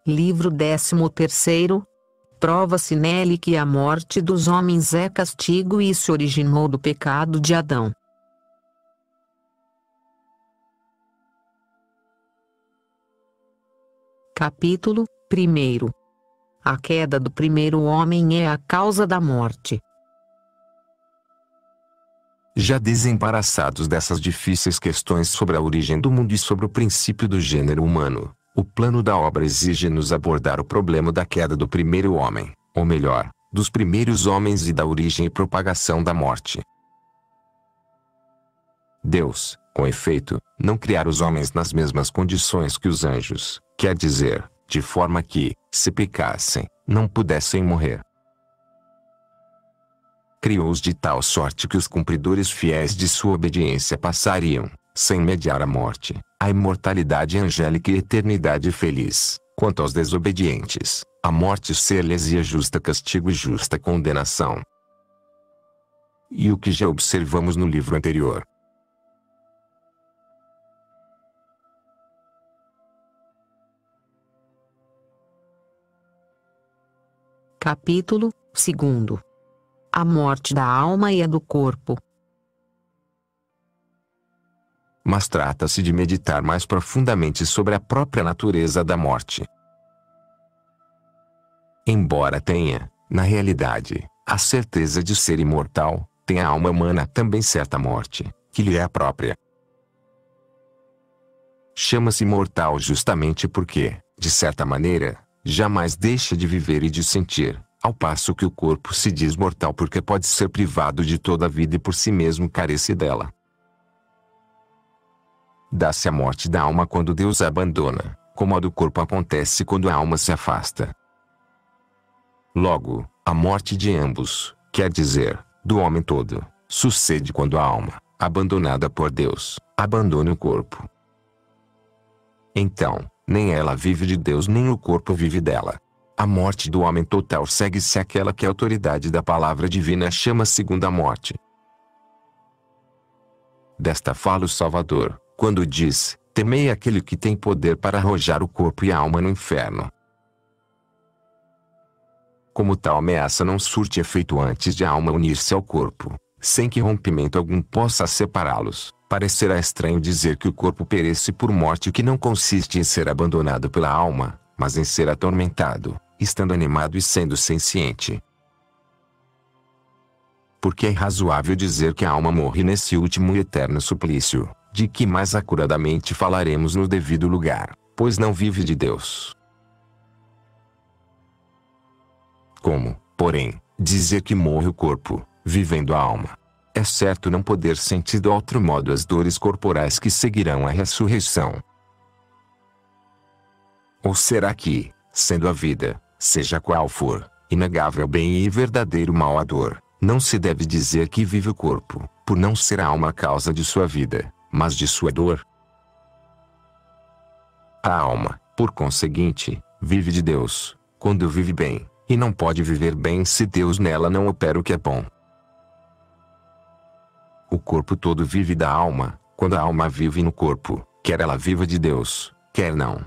Livro 13º. Prova-se nele que a morte dos homens é castigo e se originou do pecado de Adão. Capítulo 1. A queda do primeiro homem é a causa da morte. Já desembaraçados dessas difíceis questões sobre a origem do mundo e sobre o princípio do gênero humano, o plano da obra exige-nos abordar o problema da queda do primeiro homem, ou melhor, dos primeiros homens e da origem e propagação da morte. Deus, com efeito, não criara os homens nas mesmas condições que os anjos, quer dizer, de forma que, se pecassem, não pudessem morrer. Criou-os de tal sorte que os cumpridores fiéis de sua obediência passariam, sem mediar a morte, a imortalidade angélica e eternidade feliz. Quanto aos desobedientes, a morte ser-lhes ia justa castigo e justa condenação. E o que já observamos no livro anterior. Capítulo 2. A morte da alma e a do corpo. Mas trata-se de meditar mais profundamente sobre a própria natureza da morte. Embora tenha, na realidade, a certeza de ser imortal, tem a alma humana também certa morte, que lhe é própria. Chama-se mortal justamente porque, de certa maneira, jamais deixa de viver e de sentir, ao passo que o corpo se diz mortal porque pode ser privado de toda a vida e por si mesmo carece dela. Dá-se a morte da alma quando Deus a abandona, como a do corpo acontece quando a alma se afasta. Logo, a morte de ambos, quer dizer, do homem todo, sucede quando a alma, abandonada por Deus, abandona o corpo. Então, nem ela vive de Deus nem o corpo vive dela. A morte do homem total segue-se àquela que a autoridade da palavra divina chama segunda morte. Desta fala o Salvador, quando diz: temei aquele que tem poder para arrojar o corpo e a alma no inferno. Como tal ameaça não surte efeito antes de a alma unir-se ao corpo, sem que rompimento algum possa separá-los, parecerá estranho dizer que o corpo perece por morte, que não consiste em ser abandonado pela alma, mas em ser atormentado, estando animado e sendo senciente. Porque é razoável dizer que a alma morre nesse último e eterno suplício, de que mais acuradamente falaremos no devido lugar, pois não vive de Deus. Como, porém, dizer que morre o corpo, vivendo a alma? É certo não poder sentir de outro modo as dores corporais que seguirão a ressurreição. Ou será que, sendo a vida, seja qual for, inegável bem e verdadeiro mal a dor, não se deve dizer que vive o corpo, por não ser a alma a causa de sua vida, mas de sua dor? A alma, por conseguinte, vive de Deus, quando vive bem, e não pode viver bem se Deus nela não opera o que é bom. O corpo todo vive da alma, quando a alma vive no corpo, quer ela viva de Deus, quer não.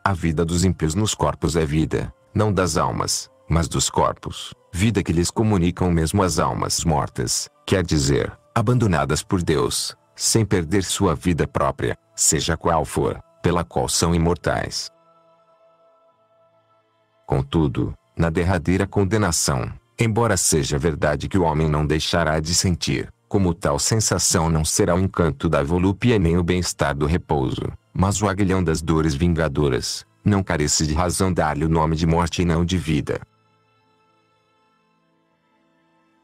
A vida dos ímpios nos corpos é vida, não das almas, mas dos corpos, vida que lhes comunicam mesmo as almas mortas, quer dizer, abandonadas por Deus, sem perder sua vida própria, seja qual for, pela qual são imortais. Contudo, na derradeira condenação, embora seja verdade que o homem não deixará de sentir, como tal sensação não será o encanto da volúpia nem o bem-estar do repouso, mas o aguilhão das dores vingadoras, não carece de razão dar-lhe o nome de morte e não de vida.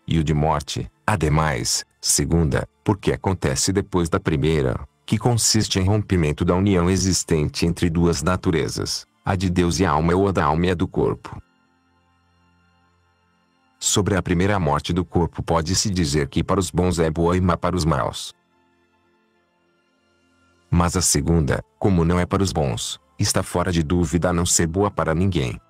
E o de morte, ademais, segunda, porque acontece depois da primeira, que consiste em rompimento da união existente entre duas naturezas, a de Deus e a alma ou a da alma e a do corpo. Sobre a primeira morte do corpo pode-se dizer que para os bons é boa e má para os maus. Mas a segunda, como não é para os bons, está fora de dúvida a não ser boa para ninguém.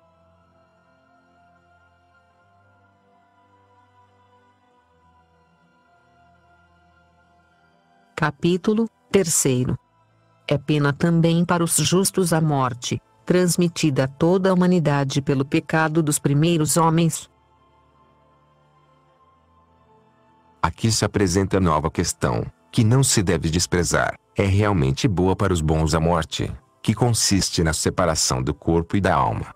Capítulo 3. É pena também para os justos a morte, transmitida a toda a humanidade pelo pecado dos primeiros homens. Aqui se apresenta nova questão, que não se deve desprezar. É realmente boa para os bons a morte, que consiste na separação do corpo e da alma.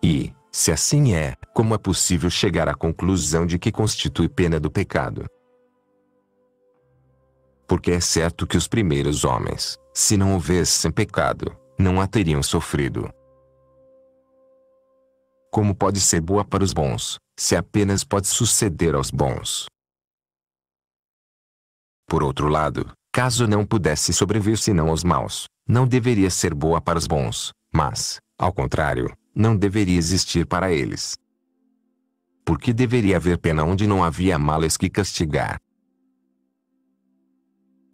E, se assim é, como é possível chegar à conclusão de que constitui pena do pecado? Porque é certo que os primeiros homens, se não houvessem pecado, não a teriam sofrido. Como pode ser boa para os bons, se apenas pode suceder aos bons? Por outro lado, caso não pudesse sobreviver senão aos maus, não deveria ser boa para os bons, mas, ao contrário, não deveria existir para eles. Porque deveria haver pena onde não havia males que castigar.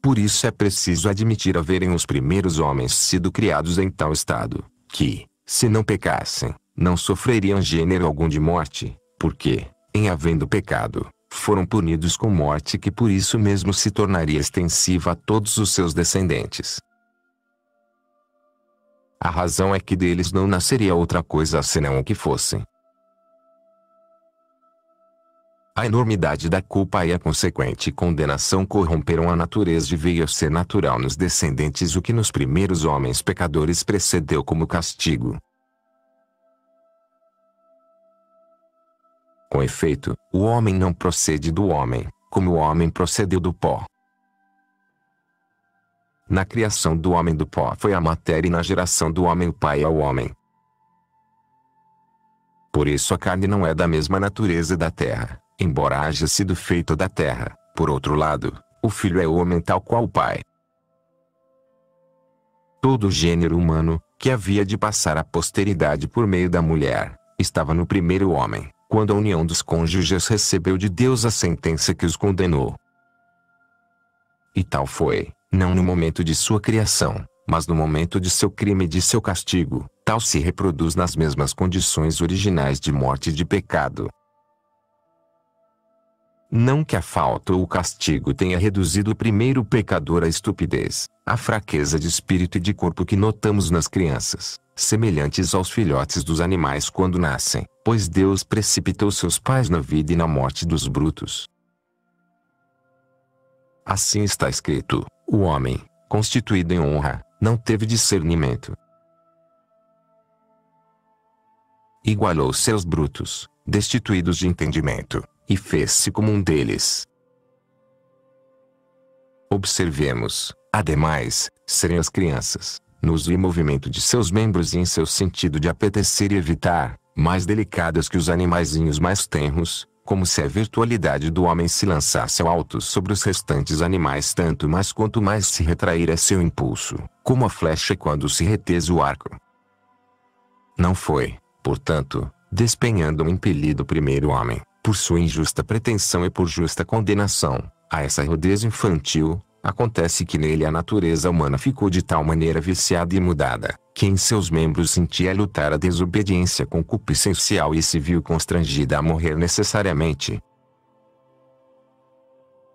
Por isso é preciso admitir haverem os primeiros homens sido criados em tal estado, que, se não pecassem, não sofreriam gênero algum de morte, porque, em havendo pecado, foram punidos com morte que por isso mesmo se tornaria extensiva a todos os seus descendentes. A razão é que deles não nasceria outra coisa senão o que fossem. A enormidade da culpa e a consequente condenação corromperam a natureza e veio a ser natural nos descendentes o que nos primeiros homens pecadores precedeu como castigo. Com efeito, o homem não procede do homem, como o homem procedeu do pó. Na criação do homem do pó foi a matéria e na geração do homem o pai ao homem. Por isso a carne não é da mesma natureza da terra, embora haja sido feito da terra. Por outro lado, o filho é homem tal qual o pai. Todo o gênero humano, que havia de passar à posteridade por meio da mulher, estava no primeiro homem, quando a união dos cônjuges recebeu de Deus a sentença que os condenou. E tal foi, não no momento de sua criação, mas no momento de seu crime e de seu castigo, tal se reproduz nas mesmas condições originais de morte e de pecado. Não que a falta ou o castigo tenha reduzido o primeiro pecador à estupidez, à fraqueza de espírito e de corpo que notamos nas crianças, semelhantes aos filhotes dos animais quando nascem, pois Deus precipitou seus pais na vida e na morte dos brutos. Assim está escrito: o homem, constituído em honra, não teve discernimento. Igualou seus brutos, destituídos de entendimento, e fez-se como um deles. Observemos, ademais, serem as crianças, no uso e movimento de seus membros e em seu sentido de apetecer e evitar, mais delicadas que os animaizinhos mais tenros, como se a virtualidade do homem se lançasse ao alto sobre os restantes animais tanto mais quanto mais se retrair é seu impulso, como a flecha quando se retese o arco. Não foi, portanto, despenhando o impelido primeiro homem, por sua injusta pretensão e por justa condenação, a essa rudez infantil, acontece que nele a natureza humana ficou de tal maneira viciada e mudada, que em seus membros sentia lutar a desobediência concupiscencial e se viu constrangida a morrer necessariamente.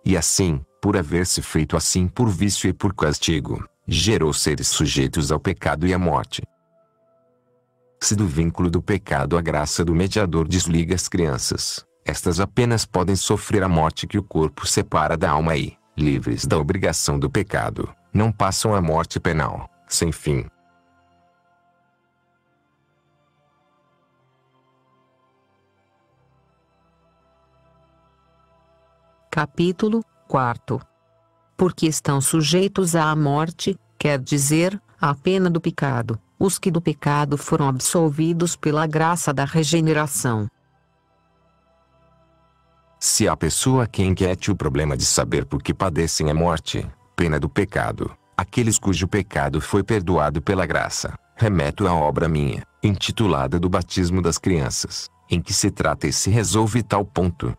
E assim, por haver-se feito assim por vício e por castigo, gerou seres sujeitos ao pecado e à morte. Se do vínculo do pecado a graça do mediador desliga as crianças, estas apenas podem sofrer a morte que o corpo separa da alma e, livres da obrigação do pecado, não passam à morte penal, sem fim. Capítulo 4. Porque estão sujeitos à morte, quer dizer, à pena do pecado, os que do pecado foram absolvidos pela graça da regeneração. Se a pessoa que inquiete o problema de saber por que padecem a morte, pena do pecado, aqueles cujo pecado foi perdoado pela graça, remeto à obra minha, intitulada do batismo das crianças, em que se trata e se resolve tal ponto.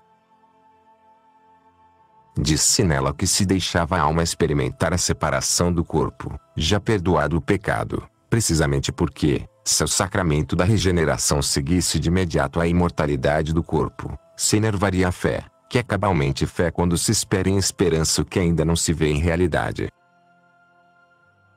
Diz-se nela que se deixava a alma experimentar a separação do corpo, já perdoado o pecado, precisamente porque, se o sacramento da regeneração seguisse de imediato a imortalidade do corpo, se enervaria a fé, que é cabalmente fé quando se espera em esperança o que ainda não se vê em realidade.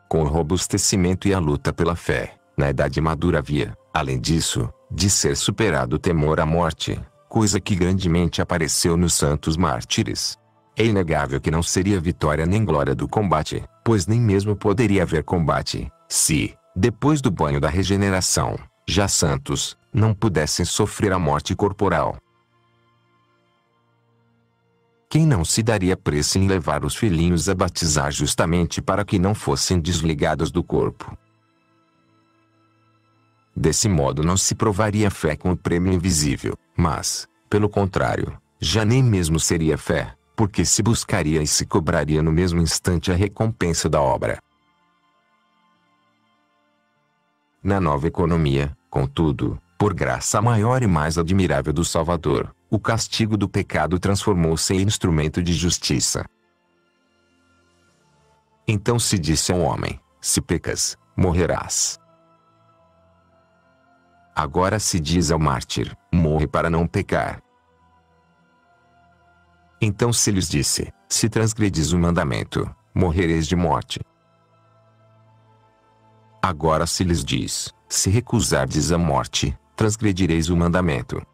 com o robustecimento e a luta pela fé, na idade madura havia, além disso, de ser superado o temor à morte, coisa que grandemente apareceu nos santos mártires. É inegável que não seria vitória nem glória do combate, pois nem mesmo poderia haver combate, se, depois do banho da regeneração, já santos, não pudessem sofrer a morte corporal. Quem não se daria pressa em levar os filhinhos a batizar justamente para que não fossem desligados do corpo? Desse modo não se provaria fé com o prêmio invisível, mas, pelo contrário, já nem mesmo seria fé, porque se buscaria e se cobraria no mesmo instante a recompensa da obra. Na nova economia, contudo, por graça maior e mais admirável do Salvador, o castigo do pecado transformou-se em instrumento de justiça. Então se disse ao homem: se pecas, morrerás. Agora se diz ao mártir: morre para não pecar. Então se lhes disse: se transgredis o mandamento, morrereis de morte. Agora se lhes diz: se recusardes a morte, transgredireis o mandamento.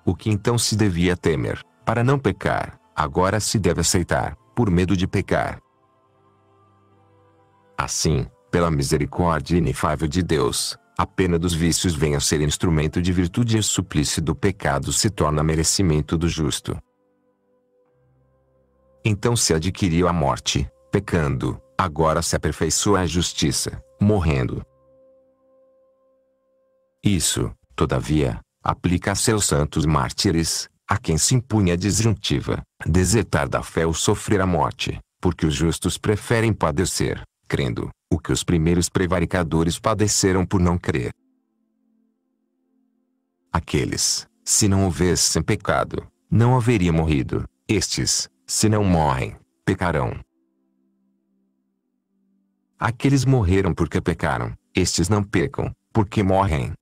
O que então se devia temer, para não pecar, agora se deve aceitar, por medo de pecar. Assim, pela misericórdia inefável de Deus, a pena dos vícios vem a ser instrumento de virtude e o suplício do pecado se torna merecimento do justo. Então se adquiriu a morte, pecando, agora se aperfeiçoa a justiça, morrendo. Isso, todavia, aplica a seus santos mártires, a quem se impunha a disjuntiva, desertar da fé ou sofrer a morte, porque os justos preferem padecer, crendo, o que os primeiros prevaricadores padeceram por não crer. Aqueles, se não houvessem pecado, não haveriam morrido, estes, se não morrem, pecarão. Aqueles morreram porque pecaram, estes não pecam, porque morrem.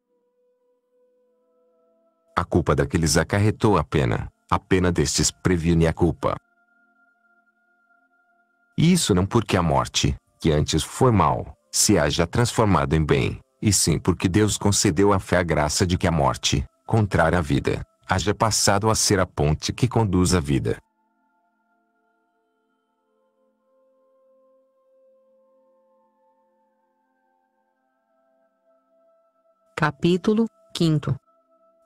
A culpa daqueles acarretou a pena destes previne a culpa. E isso não porque a morte, que antes foi mal, se haja transformado em bem, e sim porque Deus concedeu à fé a graça de que a morte, contrária à vida, haja passado a ser a ponte que conduz à vida. Capítulo 5.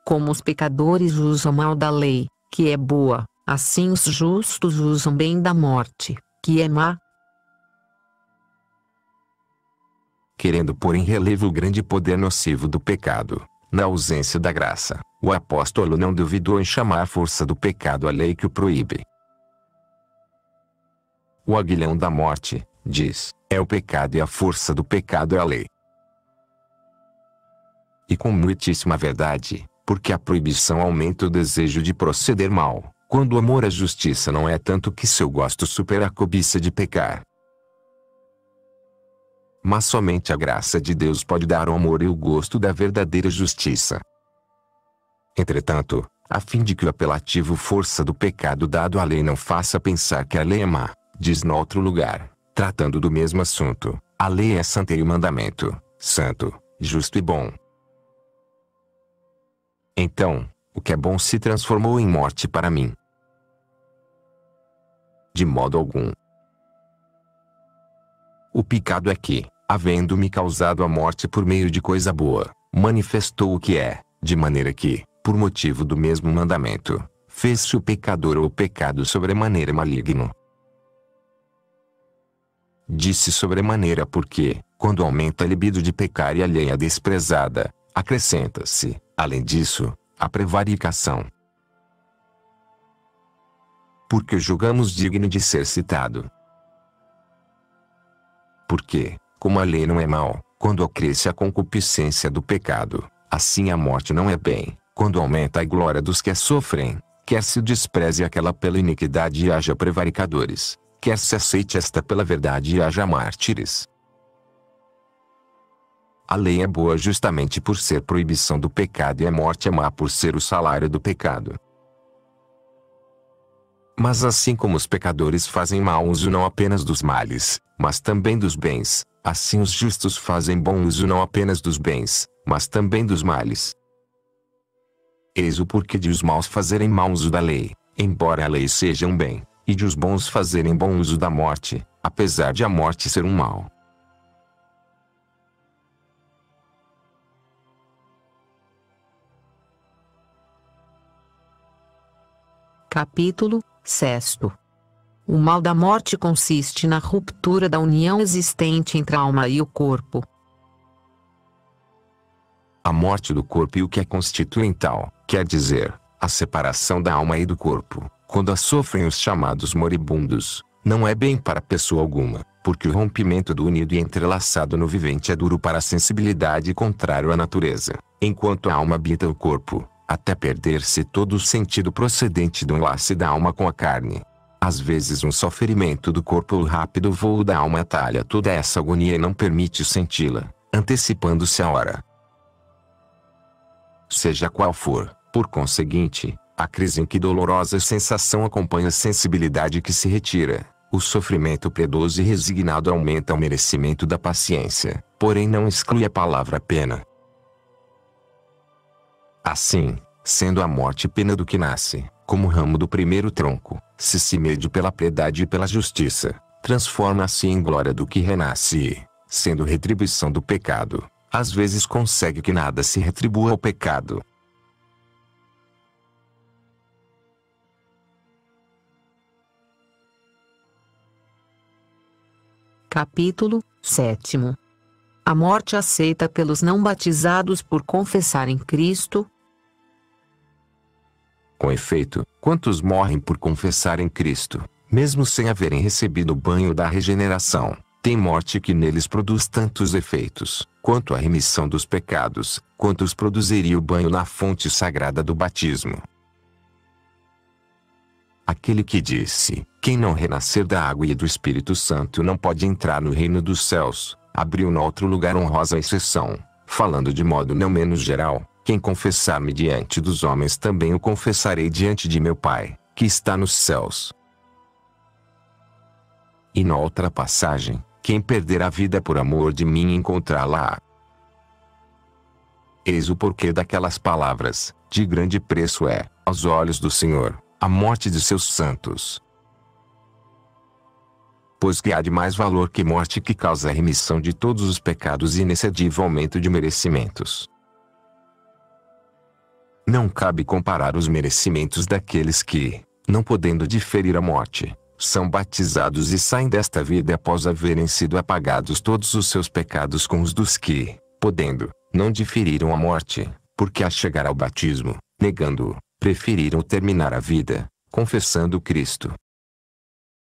Como os pecadores usam mal da lei, que é boa, assim os justos usam bem da morte, que é má. Querendo pôr em relevo o grande poder nocivo do pecado, na ausência da graça, o apóstolo não duvidou em chamar a força do pecado a lei que o proíbe. O aguilhão da morte, diz, é o pecado e a força do pecado é a lei. E com muitíssima verdade, porque a proibição aumenta o desejo de proceder mal, quando o amor à justiça não é tanto que seu gosto supera a cobiça de pecar. Mas somente a graça de Deus pode dar o amor e o gosto da verdadeira justiça. Entretanto, a fim de que o apelativo força do pecado dado à lei não faça pensar que a lei é má, diz no outro lugar, tratando do mesmo assunto, a lei é santa e o mandamento, santo, justo e bom. Então, o que é bom se transformou em morte para mim. De modo algum. O pecado é que, havendo-me causado a morte por meio de coisa boa, manifestou o que é, de maneira que, por motivo do mesmo mandamento, fez-se o pecador ou o pecado sobremaneira maligno. Disse sobremaneira porque, quando aumenta a libido de pecar e a lei é desprezada, acrescenta-se, além disso, a prevaricação. Porque julgamos digno de ser citado. Porque, como a lei não é mal, quando acresce a concupiscência do pecado, assim a morte não é bem, quando aumenta a glória dos que a sofrem, quer se despreze aquela pela iniquidade e haja prevaricadores, quer se aceite esta pela verdade e haja mártires. A lei é boa justamente por ser proibição do pecado e a morte é má por ser o salário do pecado. Mas assim como os pecadores fazem mau uso não apenas dos males, mas também dos bens. Assim os justos fazem bom uso não apenas dos bens, mas também dos males. Eis o porquê de os maus fazerem mau uso da lei, embora a lei seja um bem, e de os bons fazerem bom uso da morte, apesar de a morte ser um mal. Capítulo 6. O mal da morte consiste na ruptura da união existente entre a alma e o corpo. A morte do corpo e o que a constituem tal, quer dizer, a separação da alma e do corpo, quando a sofrem os chamados moribundos, não é bem para pessoa alguma, porque o rompimento do unido e entrelaçado no vivente é duro para a sensibilidade e contrário à natureza, enquanto a alma habita o corpo, até perder-se todo o sentido procedente do enlace da alma com a carne. Às vezes um só ferimento do corpo ou o rápido voo da alma atalha toda essa agonia e não permite senti-la, antecipando-se a hora. Seja qual for, por conseguinte, a crise em que dolorosa sensação acompanha a sensibilidade que se retira, o sofrimento piedoso e resignado aumenta o merecimento da paciência, porém não exclui a palavra pena. Assim, sendo a morte pena do que nasce, como ramo do primeiro tronco, se mede pela piedade e pela justiça, transforma-se em glória do que renasce e, sendo retribuição do pecado, às vezes consegue que nada se retribua ao pecado. Capítulo 7. A morte aceita pelos não batizados por confessar em Cristo. Com efeito, quantos morrem por confessar em Cristo, mesmo sem haverem recebido o banho da regeneração, tem morte que neles produz tantos efeitos, quanto a remissão dos pecados, quantos produziria o banho na fonte sagrada do batismo. Aquele que disse, quem não renascer da água e do Espírito Santo não pode entrar no reino dos céus, abriu no outro lugar honrosa exceção, falando de modo não menos geral, quem confessar-me diante dos homens também o confessarei diante de meu Pai, que está nos céus. E na outra passagem, quem perder a vida por amor de mim encontrá-la. Eis o porquê daquelas palavras, de grande preço é, aos olhos do Senhor, a morte de seus santos. Pois que há de mais valor que morte que causa a remissão de todos os pecados e inexcedível aumento de merecimentos. Não cabe comparar os merecimentos daqueles que, não podendo diferir a morte, são batizados e saem desta vida após haverem sido apagados todos os seus pecados com os dos que, podendo, não diferiram a morte, porque a chegar ao batismo, negando-o, preferiram terminar a vida, confessando Cristo.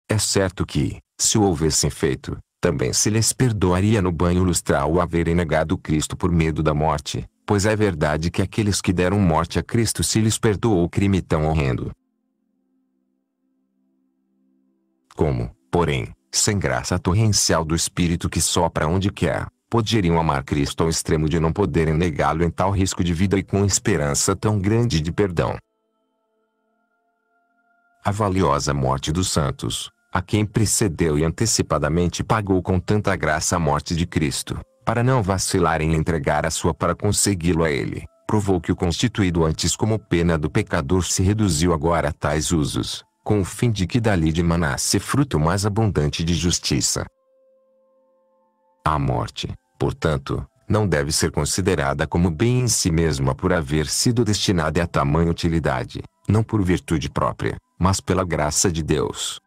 É certo que, se o houvessem feito, também se lhes perdoaria no banho lustral o haverem negado Cristo por medo da morte, pois é verdade que aqueles que deram morte a Cristo se lhes perdoou o crime tão horrendo. Como, porém, sem graça torrencial do Espírito que sopra onde quer, poderiam amar Cristo ao extremo de não poderem negá-lo em tal risco de vida e com esperança tão grande de perdão? A valiosa morte dos santos, a quem precedeu e antecipadamente pagou com tanta graça a morte de Cristo, para não vacilarem em entregar a sua para consegui-lo a ele, provou que o constituído antes como pena do pecador se reduziu agora a tais usos, com o fim de que dali dimanasse fruto mais abundante de justiça. A morte, portanto, não deve ser considerada como bem em si mesma por haver sido destinada a tamanha utilidade, não por virtude própria, mas pela graça de Deus.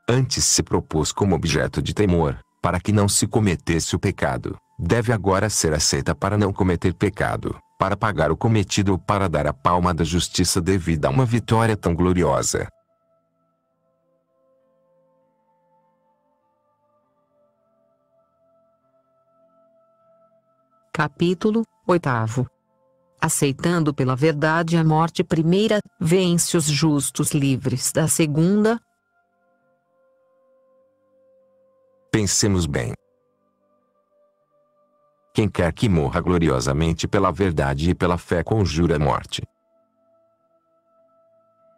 Antes se propôs como objeto de temor, para que não se cometesse o pecado, deve agora ser aceita para não cometer pecado, para pagar o cometido ou para dar a palma da justiça devida a uma vitória tão gloriosa. Capítulo 8. Aceitando pela verdade a morte primeira, vence os justos livres da segunda. Pensemos bem. Quem quer que morra gloriosamente pela verdade e pela fé conjura a morte.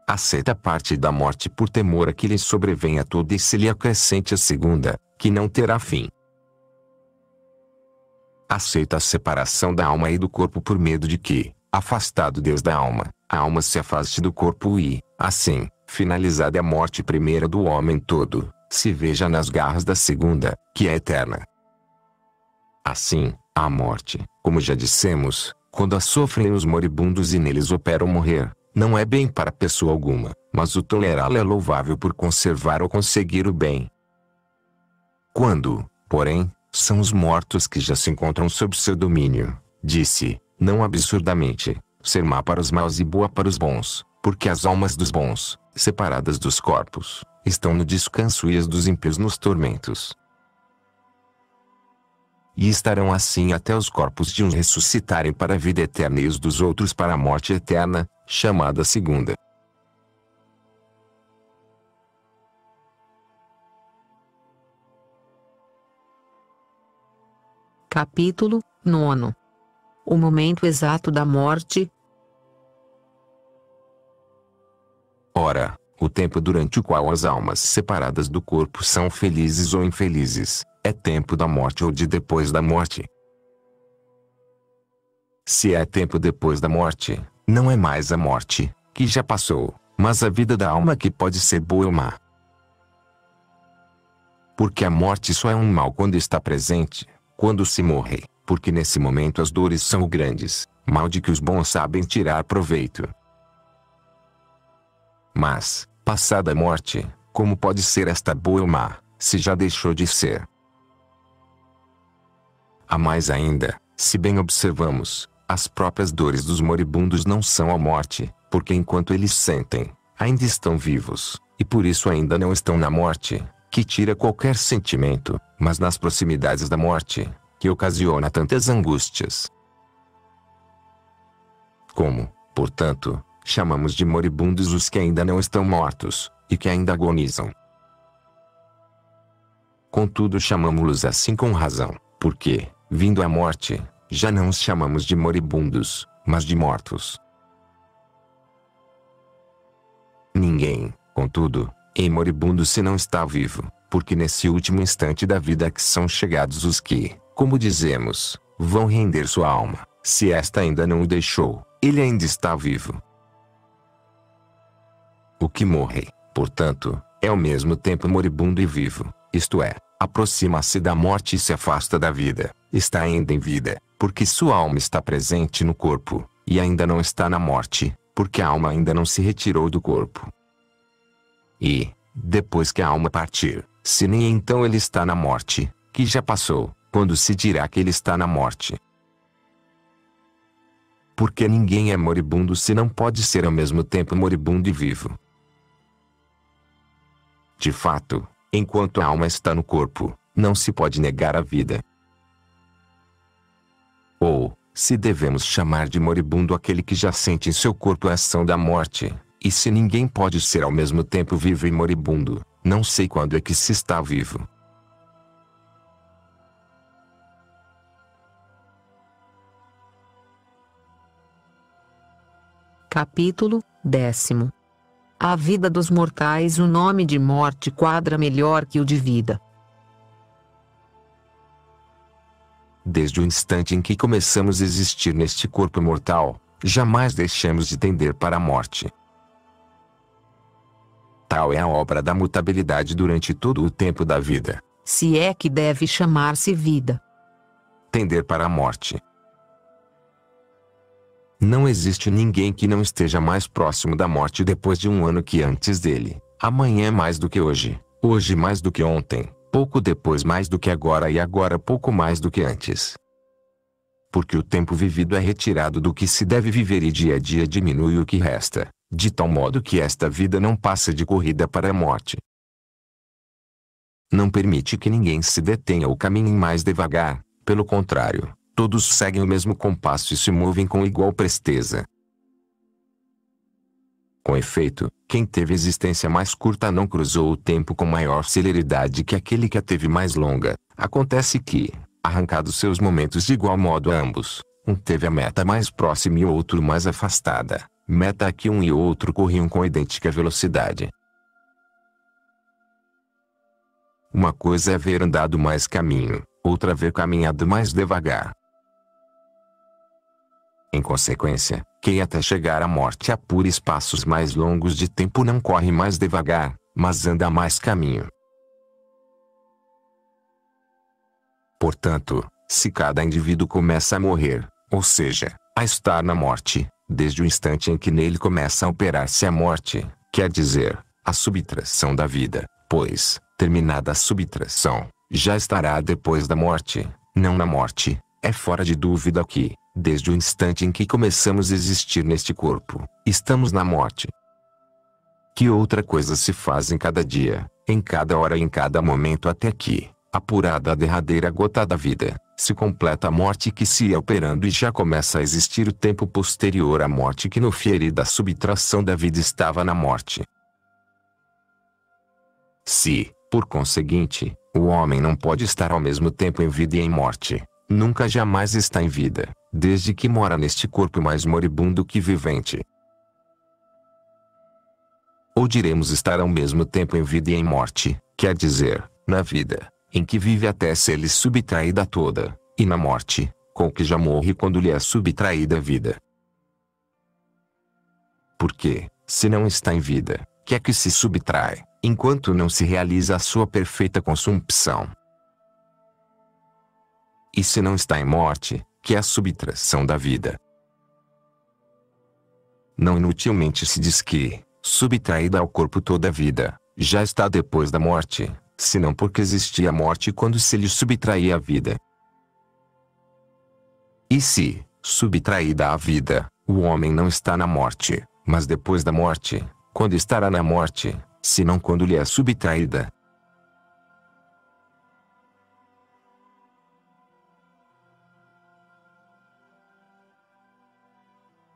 aceita a parte da morte por temor a que lhe sobrevenha toda e se lhe acrescente a segunda, que não terá fim. Aceita a separação da alma e do corpo por medo de que, afastado Deus da alma, a alma se afaste do corpo e, assim, finalizada a morte primeira do homem todo, se veja nas garras da segunda, que é eterna. Assim, a morte, como já dissemos, quando a sofrem os moribundos e neles opera o morrer, não é bem para pessoa alguma, mas o tolerá-la é louvável por conservar ou conseguir o bem. Quando, porém, são os mortos que já se encontram sob seu domínio, disse, não absurdamente, ser má para os maus e boa para os bons, porque as almas dos bons, separadas dos corpos, estão no descanso e as dos ímpios nos tormentos. E estarão assim até os corpos de uns ressuscitarem para a vida eterna e os dos outros para a morte eterna, chamada segunda. Capítulo 9. O momento exato da morte. Ora, o tempo durante o qual as almas separadas do corpo são felizes ou infelizes, é tempo da morte ou de depois da morte. Se é tempo depois da morte, não é mais a morte, que já passou, mas a vida da alma que pode ser boa ou má. Porque a morte só é um mal quando está presente, quando se morre, porque nesse momento as dores são grandes, mal de que os bons sabem tirar proveito. Mas, passada a morte, como pode ser esta boa ou má, se já deixou de ser? A mais ainda, se bem observamos, as próprias dores dos moribundos não são a morte, porque enquanto eles sentem, ainda estão vivos, e por isso ainda não estão na morte, que tira qualquer sentimento, mas nas proximidades da morte, que ocasiona tantas angústias. Como, portanto, chamamos de moribundos os que ainda não estão mortos, e que ainda agonizam. Contudo chamamo-los assim com razão, porque, vindo a morte, já não os chamamos de moribundos, mas de mortos. Ninguém, contudo, é moribundo se não está vivo, porque nesse último instante da vida é que são chegados os que, como dizemos, vão render sua alma. Se esta ainda não o deixou, ele ainda está vivo. O que morre, portanto, é ao mesmo tempo moribundo e vivo, isto é, aproxima-se da morte e se afasta da vida, está ainda em vida, porque sua alma está presente no corpo, e ainda não está na morte, porque a alma ainda não se retirou do corpo. E, depois que a alma partir, se nem então ele está na morte, que já passou, quando se dirá que ele está na morte. Porque ninguém é moribundo se não pode ser ao mesmo tempo moribundo e vivo. De fato, enquanto a alma está no corpo, não se pode negar a vida. Ou, se devemos chamar de moribundo aquele que já sente em seu corpo a ação da morte, e se ninguém pode ser ao mesmo tempo vivo e moribundo, não sei quando é que se está vivo. Capítulo 10. A vida dos mortais. O nome de morte quadra melhor que o de vida. Desde o instante em que começamos a existir neste corpo mortal, jamais deixamos de tender para a morte. Tal é a obra da mutabilidade durante todo o tempo da vida. Se é que deve chamar-se vida. Tender para a morte. Não existe ninguém que não esteja mais próximo da morte depois de um ano que antes dele. Amanhã mais do que hoje, hoje mais do que ontem, pouco depois mais do que agora e agora pouco mais do que antes. Porque o tempo vivido é retirado do que se deve viver e dia a dia diminui o que resta, de tal modo que esta vida não passa de corrida para a morte. Não permite que ninguém se detenha ou caminhe mais devagar, pelo contrário, todos seguem o mesmo compasso e se movem com igual presteza. Com efeito, quem teve existência mais curta não cruzou o tempo com maior celeridade que aquele que a teve mais longa. Acontece que, arrancados seus momentos de igual modo a ambos, um teve a meta mais próxima e o outro mais afastada. meta a que um e outro corriam com idêntica velocidade. Uma coisa é ver andado mais caminho, outra ver caminhado mais devagar. Em consequência, quem até chegar à morte apura espaços mais longos de tempo não corre mais devagar, mas anda mais caminho. Portanto, se cada indivíduo começa a morrer, ou seja, a estar na morte, desde o instante em que nele começa a operar-se a morte, quer dizer, a subtração da vida, pois, terminada a subtração, já estará depois da morte, não na morte, é fora de dúvida que, desde o instante em que começamos a existir neste corpo, estamos na morte. Que outra coisa se faz em cada dia, em cada hora e em cada momento até que, apurada a derradeira gota da vida, se completa a morte que se ia operando e já começa a existir o tempo posterior à morte que no fiere da subtração da vida estava na morte. Se, por conseguinte, o homem não pode estar ao mesmo tempo em vida e em morte, nunca jamais está em vida, desde que mora neste corpo mais moribundo que vivente. Ou diremos estar ao mesmo tempo em vida e em morte, quer dizer, na vida, em que vive até ser-lhe subtraída toda, e na morte, com que já morre quando lhe é subtraída a vida. Porque, se não está em vida, que é que se subtrai, enquanto não se realiza a sua perfeita consumpção? E se não está em morte, que é a subtração da vida? Não inutilmente se diz que, subtraída ao corpo toda a vida, já está depois da morte, senão porque existia a morte quando se lhe subtraía a vida. E se, subtraída a vida, o homem não está na morte, mas depois da morte, quando estará na morte, senão quando lhe é subtraída?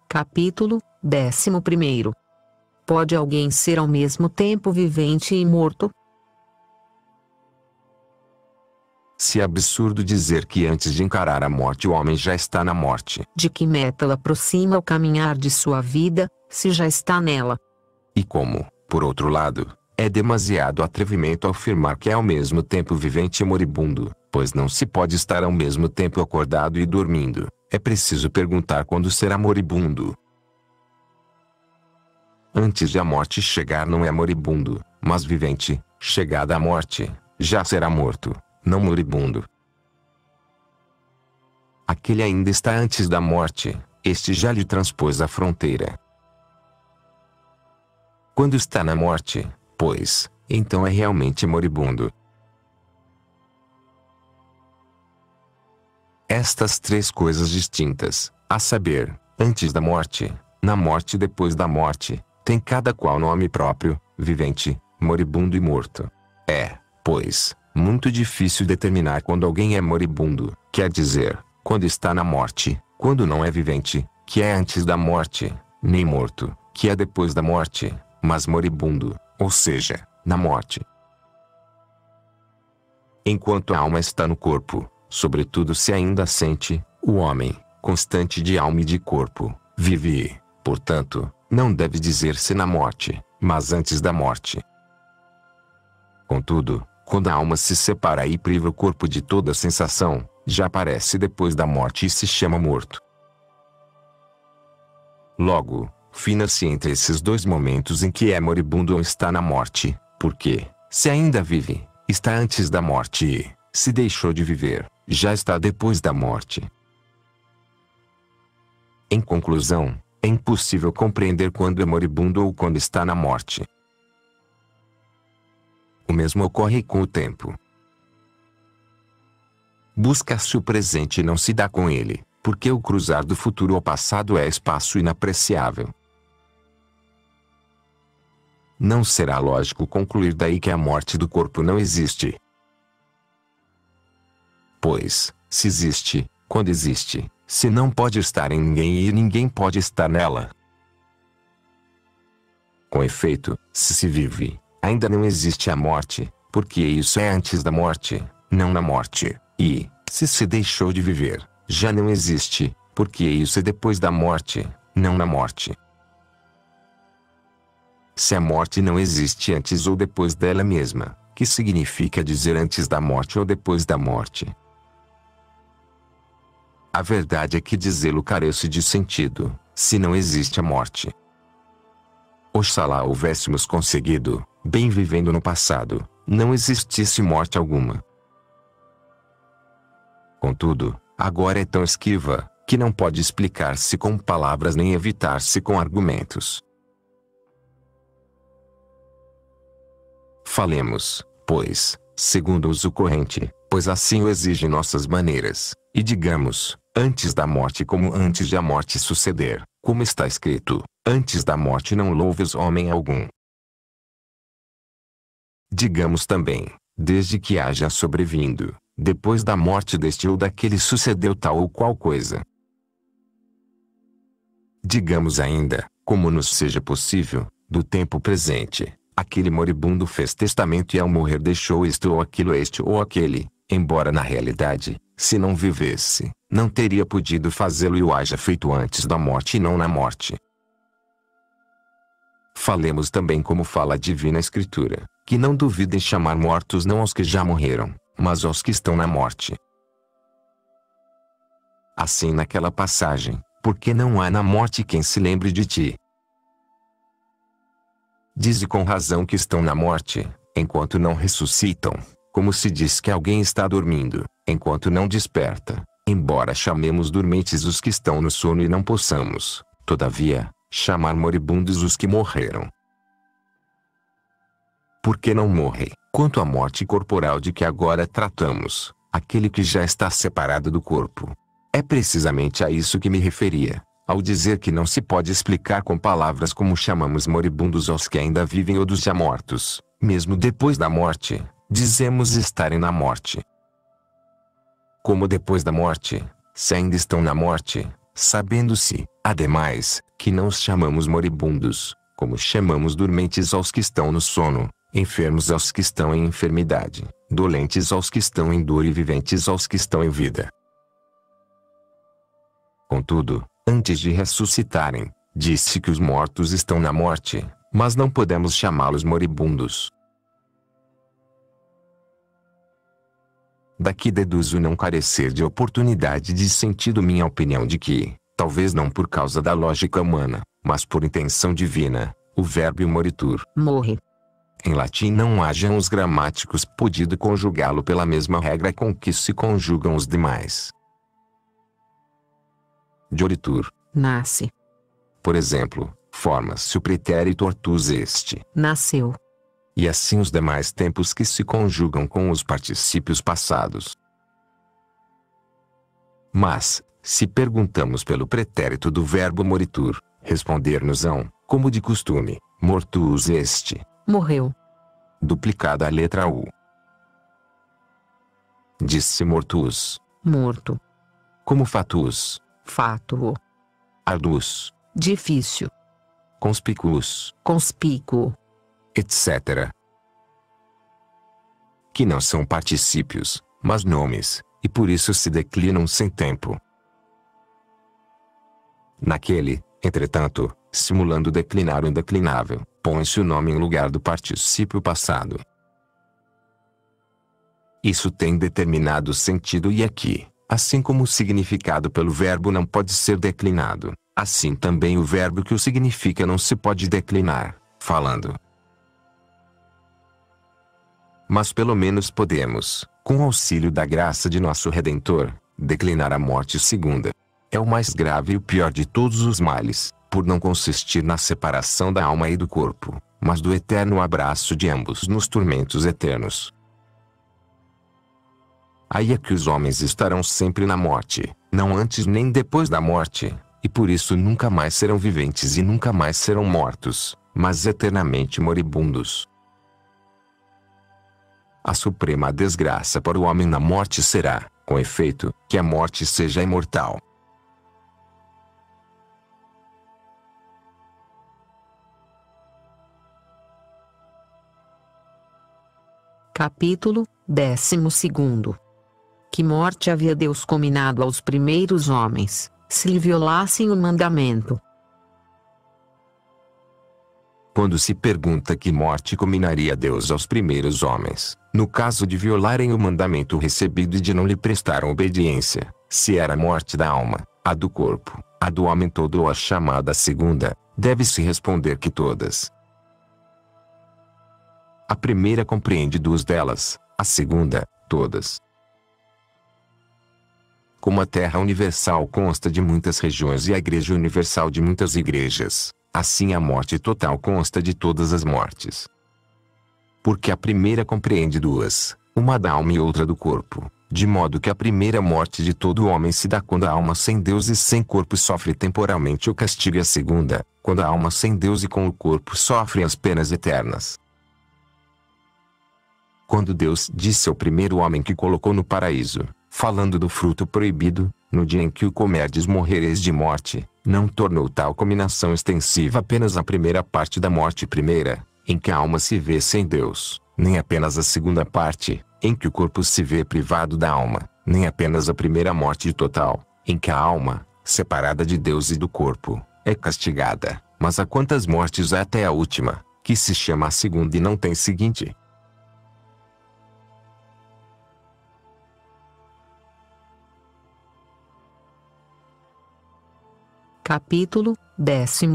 Capítulo 11. Pode alguém ser ao mesmo tempo vivente e morto? Se é absurdo dizer que antes de encarar a morte o homem já está na morte. De que meta ele aproxima ao caminhar de sua vida, se já está nela? E como, por outro lado, é demasiado atrevimento afirmar que é ao mesmo tempo vivente e moribundo, pois não se pode estar ao mesmo tempo acordado e dormindo, é preciso perguntar quando será moribundo. Antes de a morte chegar não é moribundo, mas vivente, chegada a morte, já será morto, não moribundo. Aquele ainda está antes da morte, este já lhe transpôs a fronteira. Quando está na morte, pois, então é realmente moribundo. Estas três coisas distintas, a saber, antes da morte, na morte e depois da morte, têm cada qual nome próprio, vivente, moribundo e morto. É, pois, muito difícil determinar quando alguém é moribundo, quer dizer, quando está na morte, quando não é vivente, que é antes da morte, nem morto, que é depois da morte, mas moribundo, ou seja, na morte. Enquanto a alma está no corpo, sobretudo se ainda sente, o homem, constante de alma e de corpo, vive e, portanto, não deve dizer-se na morte, mas antes da morte. Contudo, quando a alma se separa e priva o corpo de toda sensação, já aparece depois da morte e se chama morto. Logo, fina-se entre esses dois momentos em que é moribundo ou está na morte, porque, se ainda vive, está antes da morte e, se deixou de viver, já está depois da morte. Em conclusão, é impossível compreender quando é moribundo ou quando está na morte. O mesmo ocorre com o tempo. Busca-se o presente e não se dá com ele, porque o cruzar do futuro ao passado é espaço inapreciável. Não será lógico concluir daí que a morte do corpo não existe. Pois, se existe, quando existe, se não pode estar em ninguém e ninguém pode estar nela. Com efeito, se vive, ainda não existe a morte, porque isso é antes da morte, não na morte, e, se deixou de viver, já não existe, porque isso é depois da morte, não na morte. se a morte não existe antes ou depois dela mesma, que significa dizer antes da morte ou depois da morte? A verdade é que dizê-lo carece de sentido, se não existe a morte. Oxalá houvéssemos conseguido, bem vivendo no passado, não existisse morte alguma. Contudo, agora é tão esquiva, que não pode explicar-se com palavras nem evitar-se com argumentos. Falemos, pois, segundo o uso corrente, pois assim o exigem nossas maneiras, e digamos, antes da morte como antes de a morte suceder, como está escrito, antes da morte não louves homem algum. Digamos também, desde que haja sobrevindo, depois da morte deste ou daquele sucedeu tal ou qual coisa. Digamos ainda, como nos seja possível, do tempo presente, aquele moribundo fez testamento e ao morrer deixou isto ou aquilo este ou aquele, embora na realidade, se não vivesse, não teria podido fazê-lo e o haja feito antes da morte e não na morte. Falemos também como fala a Divina Escritura, que não duvidem chamar mortos não aos que já morreram, mas aos que estão na morte. Assim naquela passagem, porque não há na morte quem se lembre de ti. Dize com razão que estão na morte, enquanto não ressuscitam, como se diz que alguém está dormindo, enquanto não desperta, embora chamemos dormentes os que estão no sono e não possamos, todavia, chamar moribundos os que morreram. Porque não morre, quanto à morte corporal de que agora tratamos, aquele que já está separado do corpo. É precisamente a isso que me referia, ao dizer que não se pode explicar com palavras como chamamos moribundos aos que ainda vivem ou dos já mortos, mesmo depois da morte, dizemos estarem na morte. Como depois da morte, se ainda estão na morte, sabendo-se, ademais, que não os chamamos moribundos, como chamamos dormentes aos que estão no sono, enfermos aos que estão em enfermidade, dolentes aos que estão em dor e viventes aos que estão em vida. Contudo, antes de ressuscitarem, disse que os mortos estão na morte, mas não podemos chamá-los moribundos. Daqui deduzo não carecer de oportunidade de sentido minha opinião de que, talvez não por causa da lógica humana, mas por intenção divina, o verbo moritur, morre, em latim não hajam os gramáticos podido conjugá-lo pela mesma regra com que se conjugam os demais. Dioritur, nasce, por exemplo, forma-se o pretérito ortus este, nasceu, e assim os demais tempos que se conjugam com os particípios passados. Mas, se perguntamos pelo pretérito do verbo moritur, responder-nos-ão, como de costume, mortus este, morreu, duplicada a letra U. Disse mortus, morto, como fatus, fátuo, ardus, difícil, conspicuous, conspícuo, etc. Que não são particípios, mas nomes, e por isso se declinam sem tempo. Naquele, entretanto, simulando declinar o indeclinável, põe-se o nome em lugar do particípio passado. Isso tem determinado sentido e aqui, assim como o significado pelo verbo não pode ser declinado, assim também o verbo que o significa não se pode declinar, falando. Mas pelo menos podemos, com o auxílio da graça de nosso Redentor, declinar a morte segunda. É o mais grave e o pior de todos os males, por não consistir na separação da alma e do corpo, mas do eterno abraço de ambos nos tormentos eternos. Aí é que os homens estarão sempre na morte, não antes nem depois da morte, e por isso nunca mais serão viventes e nunca mais serão mortos, mas eternamente moribundos. A suprema desgraça para o homem na morte será, com efeito, que a morte seja imortal. Capítulo 12. Que morte havia Deus combinado aos primeiros homens, se lhe violassem o mandamento? Quando se pergunta que morte combinaria Deus aos primeiros homens, no caso de violarem o mandamento recebido e de não lhe prestar obediência, se era a morte da alma, a do corpo, a do homem todo ou a chamada segunda, deve-se responder que todas. A primeira compreende duas delas, a segunda, todas. Como a Terra universal consta de muitas regiões e a Igreja universal de muitas igrejas, assim a morte total consta de todas as mortes. Porque a primeira compreende duas, uma da alma e outra do corpo, de modo que a primeira morte de todo homem se dá quando a alma sem Deus e sem corpo sofre temporalmente o castigo, e a segunda, quando a alma sem Deus e com o corpo sofre as penas eternas. Quando Deus disse ao primeiro homem que colocou no paraíso, falando do fruto proibido, no dia em que o comerdes morrereis de morte, não tornou tal combinação extensiva apenas à primeira parte da morte primeira, em que a alma se vê sem Deus, nem apenas a segunda parte, em que o corpo se vê privado da alma, nem apenas a primeira morte total, em que a alma, separada de Deus e do corpo, é castigada, mas há quantas mortes há até a última, que se chama a segunda e não tem seguinte? Capítulo 13.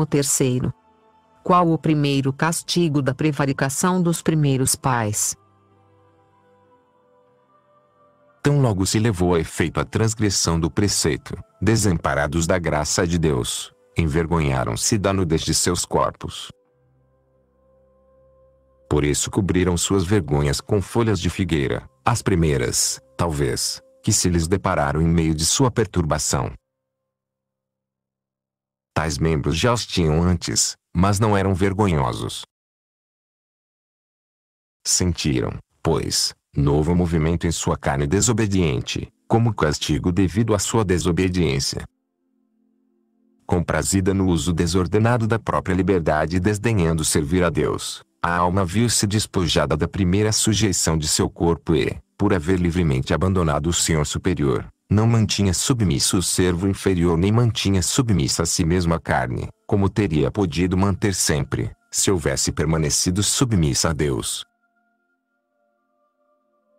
Qual o primeiro castigo da prevaricação dos primeiros pais? Tão logo se levou a efeito a transgressão do preceito, desamparados da graça de Deus, envergonharam-se da nudez de seus corpos. Por isso cobriram suas vergonhas com folhas de figueira, as primeiras, talvez, que se lhes depararam em meio de sua perturbação. Tais membros já os tinham antes, mas não eram vergonhosos. Sentiram, pois, novo movimento em sua carne desobediente, como castigo devido à sua desobediência. Comprazida no uso desordenado da própria liberdade e desdenhando servir a Deus, a alma viu-se despojada da primeira sujeição de seu corpo e, por haver livremente abandonado o Senhor superior, não mantinha submisso o servo inferior nem mantinha submissa a si mesma a carne, como teria podido manter sempre, se houvesse permanecido submissa a Deus.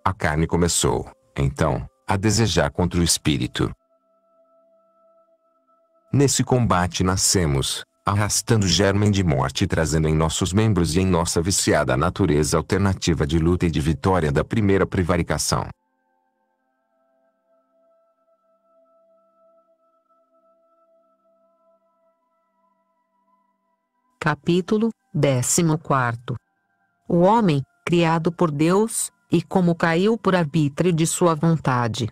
A carne começou, então, a desejar contra o espírito. Nesse combate nascemos, arrastando o germen de morte e trazendo em nossos membros e em nossa viciada natureza alternativa de luta e de vitória da primeira prevaricação. Capítulo 14. O homem, criado por Deus, e como caiu por arbítrio de sua vontade.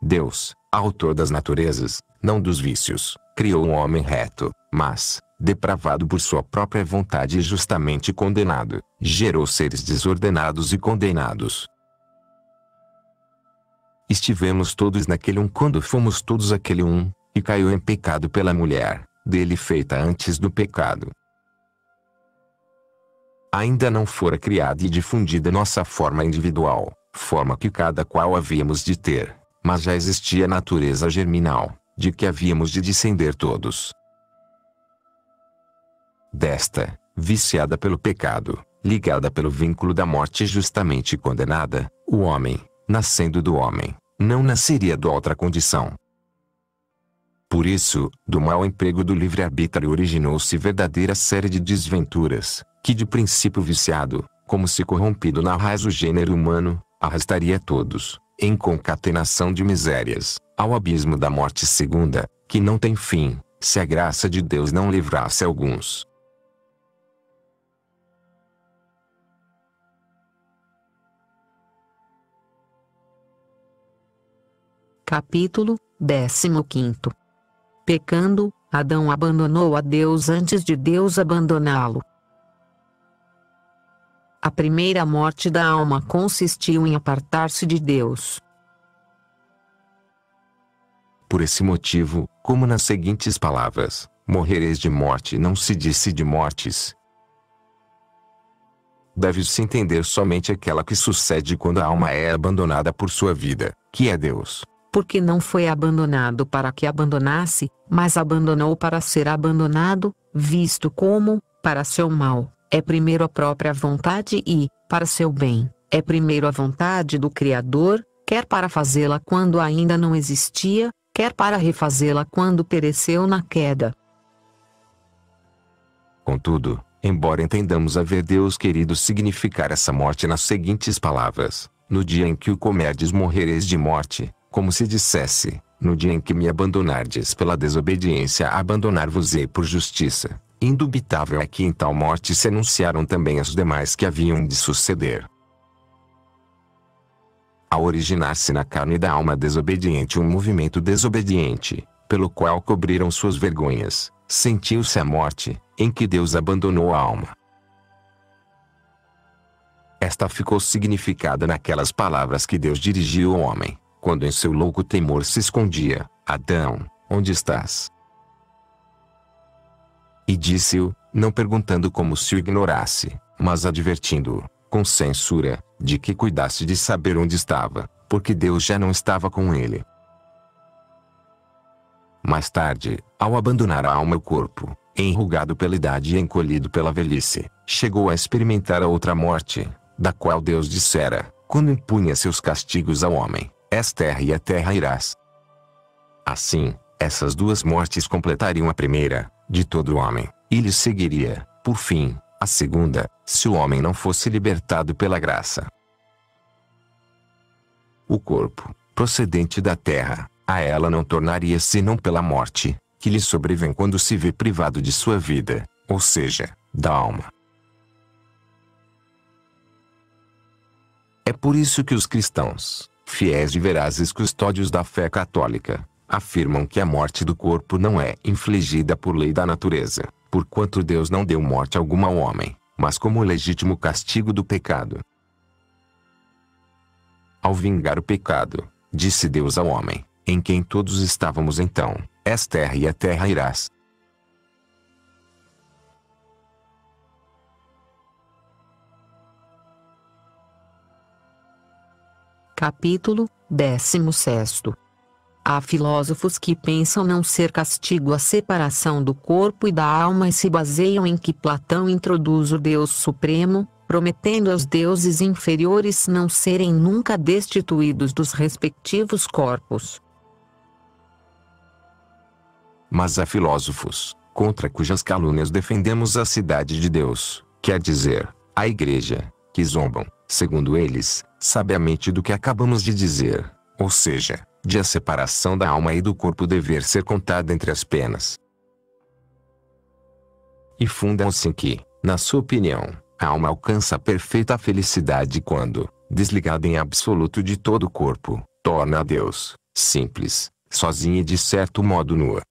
Deus, autor das naturezas, não dos vícios, criou um homem reto, mas, depravado por sua própria vontade e justamente condenado, gerou seres desordenados e condenados. Estivemos todos naquele um quando fomos todos aquele um, e caiu em pecado pela mulher, dele feita antes do pecado. Ainda não fora criada e difundida nossa forma individual, forma que cada qual havíamos de ter, mas já existia a natureza germinal, de que havíamos de descender todos. Desta, viciada pelo pecado, ligada pelo vínculo da morte e justamente condenada, o homem, nascendo do homem, não nasceria de outra condição. Por isso, do mau emprego do livre-arbítrio originou-se verdadeira série de desventuras, que de princípio viciado, como se corrompido na raiz o gênero humano, arrastaria todos, em concatenação de misérias, ao abismo da morte segunda, que não tem fim, se a graça de Deus não livrasse alguns. Capítulo 15. Pecando, Adão abandonou a Deus antes de Deus abandoná-lo. A primeira morte da alma consistiu em apartar-se de Deus. Por esse motivo, como nas seguintes palavras, morrereis de morte não se disse de mortes. Deve-se entender somente aquela que sucede quando a alma é abandonada por sua vida, que é Deus, porque não foi abandonado para que abandonasse, mas abandonou para ser abandonado, visto como, para seu mal, é primeiro a própria vontade e, para seu bem, é primeiro a vontade do Criador, quer para fazê-la quando ainda não existia, quer para refazê-la quando pereceu na queda. Contudo, embora entendamos haver Deus querido significar essa morte nas seguintes palavras: no dia em que o comerdes morrereis de morte, como se dissesse, no dia em que me abandonardes pela desobediência abandonar-vos-ei por justiça. Indubitável é que em tal morte se anunciaram também as demais que haviam de suceder. Ao originar-se na carne da alma desobediente um movimento desobediente, pelo qual cobriram suas vergonhas, sentiu-se a morte, em que Deus abandonou a alma. Esta ficou significada naquelas palavras que Deus dirigiu ao homem, quando em seu louco temor se escondia: Adão, onde estás? E disse-o, não perguntando como se o ignorasse, mas advertindo-o, com censura, de que cuidasse de saber onde estava, porque Deus já não estava com ele. Mais tarde, ao abandonar a alma e o corpo, enrugado pela idade e encolhido pela velhice, chegou a experimentar a outra morte, da qual Deus dissera, quando impunha seus castigos ao homem: és terra e a terra irás. Assim, essas duas mortes completariam a primeira, de todo homem, e lhe seguiria, por fim, a segunda, se o homem não fosse libertado pela graça. O corpo, procedente da terra, a ela não tornaria senão pela morte, que lhe sobrevém quando se vê privado de sua vida, ou seja, da alma. É por isso que os cristãos, fiéis e verazes custódios da fé católica, afirmam que a morte do corpo não é infligida por lei da natureza, porquanto Deus não deu morte alguma ao homem, mas como legítimo castigo do pecado. Ao vingar o pecado, disse Deus ao homem, em quem todos estávamos então: és terra e a terra irás. Capítulo 16. Há filósofos que pensam não ser castigo a separação do corpo e da alma e se baseiam em que Platão introduz o Deus Supremo, prometendo aos deuses inferiores não serem nunca destituídos dos respectivos corpos. Mas há filósofos, contra cujas calúnias defendemos a cidade de Deus, quer dizer, a Igreja, que zombam, segundo eles, sabiamente do que acabamos de dizer, ou seja, de a separação da alma e do corpo dever ser contada entre as penas. E fundam-se em que, na sua opinião, a alma alcança a perfeita felicidade quando, desligada em absoluto de todo o corpo, torna a Deus, simples, sozinha e de certo modo nua.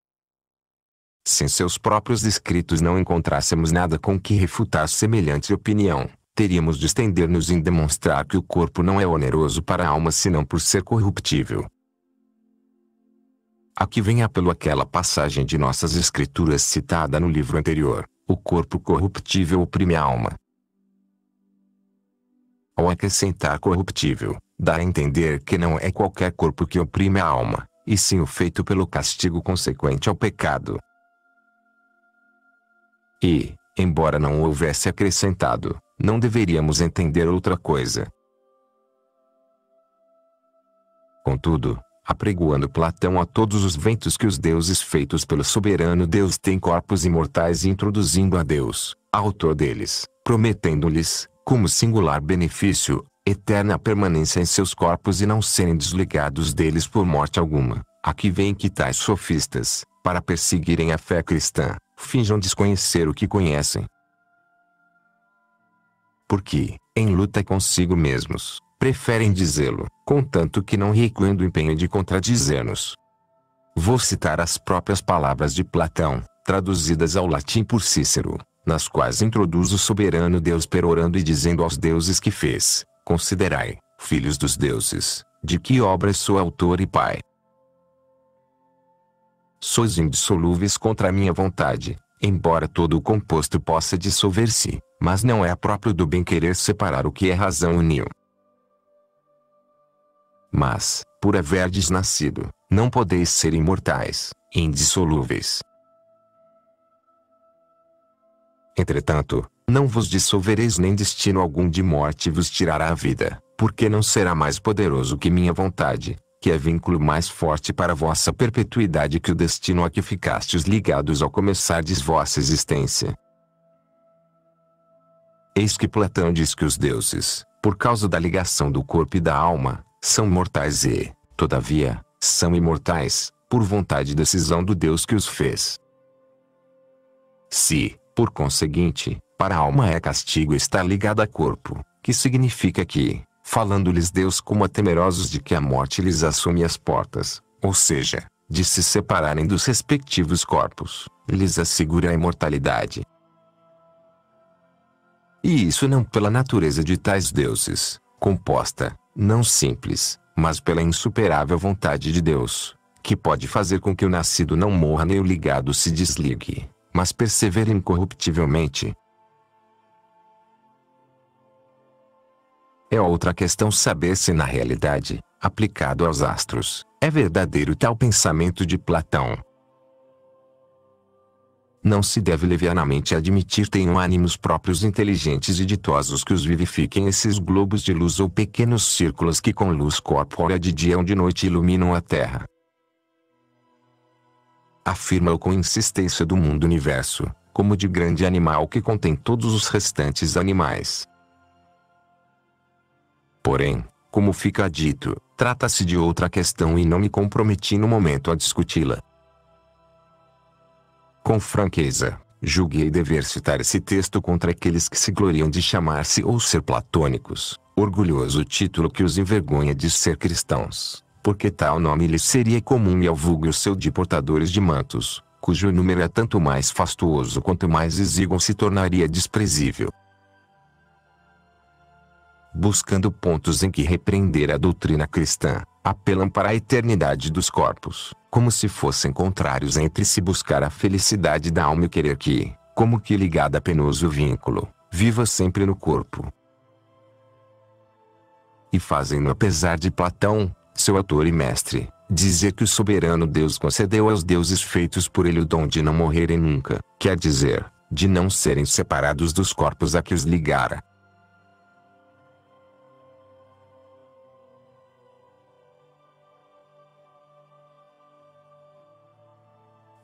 Se em seus próprios escritos não encontrássemos nada com que refutar semelhante opinião, teríamos de estender-nos em demonstrar que o corpo não é oneroso para a alma senão por ser corruptível. Aqui vem apelo àquela passagem de nossas escrituras citada no livro anterior: o corpo corruptível oprime a alma. Ao acrescentar corruptível, dá a entender que não é qualquer corpo que oprime a alma, e sim o feito pelo castigo consequente ao pecado. E, embora não o houvesse acrescentado, não deveríamos entender outra coisa. Contudo, apregoando Platão a todos os ventos que os deuses feitos pelo soberano Deus têm corpos imortais e introduzindo a Deus, autor deles, prometendo-lhes, como singular benefício, eterna permanência em seus corpos e não serem desligados deles por morte alguma, aqui vem que tais sofistas, para perseguirem a fé cristã, finjam desconhecer o que conhecem. Porque, em luta consigo mesmos, preferem dizê-lo, contanto que não recuem do empenho de contradizer-nos. Vou citar as próprias palavras de Platão, traduzidas ao latim por Cícero, nas quais introduz o soberano Deus perorando e dizendo aos deuses que fez: considerai, filhos dos deuses, de que obras sou autor e pai. Sois indissolúveis contra a minha vontade, embora todo o composto possa dissolver-se, mas não é próprio do bem querer separar o que é razão uniu. Mas, por haverdes nascido, não podeis ser imortais, indissolúveis. Entretanto, não vos dissolvereis nem destino algum de morte vos tirará a vida, porque não será mais poderoso que minha vontade, que é vínculo mais forte para vossa perpetuidade que o destino a que ficastes ligados ao começardes vossa existência. Eis que Platão diz que os deuses, por causa da ligação do corpo e da alma, são mortais e, todavia, são imortais, por vontade e decisão do Deus que os fez. Se, por conseguinte, para a alma é castigo estar ligada a corpo, que significa que, falando-lhes Deus como a temerosos de que a morte lhes assume as portas, ou seja, de se separarem dos respectivos corpos, lhes assegura a imortalidade. E isso não pela natureza de tais deuses, composta, não simples, mas pela insuperável vontade de Deus, que pode fazer com que o nascido não morra nem o ligado se desligue, mas persevere incorruptivelmente. É outra questão saber se na realidade, aplicado aos astros, é verdadeiro tal pensamento de Platão. Não se deve levianamente admitir tenham ânimos próprios inteligentes e ditosos que os vivifiquem esses globos de luz ou pequenos círculos que com luz corpórea de dia ou de noite iluminam a Terra. Afirma-o com insistência do mundo universo, como de grande animal que contém todos os restantes animais. Porém, como fica dito, trata-se de outra questão e não me comprometi no momento a discuti-la. Com franqueza, julguei dever citar esse texto contra aqueles que se gloriam de chamar-se ou ser platônicos, orgulhoso título que os envergonha de ser cristãos, porque tal nome lhes seria comum e ao vulgo seu de portadores de mantos, cujo número é tanto mais fastuoso quanto mais exíguo se tornaria desprezível. Buscando pontos em que repreender a doutrina cristã, apelam para a eternidade dos corpos, como se fossem contrários entre si buscar a felicidade da alma e querer que, como que ligada a penoso vínculo, viva sempre no corpo. E fazem-no apesar de Platão, seu autor e mestre, dizer que o soberano Deus concedeu aos deuses feitos por ele o dom de não morrerem nunca, quer dizer, de não serem separados dos corpos a que os ligara.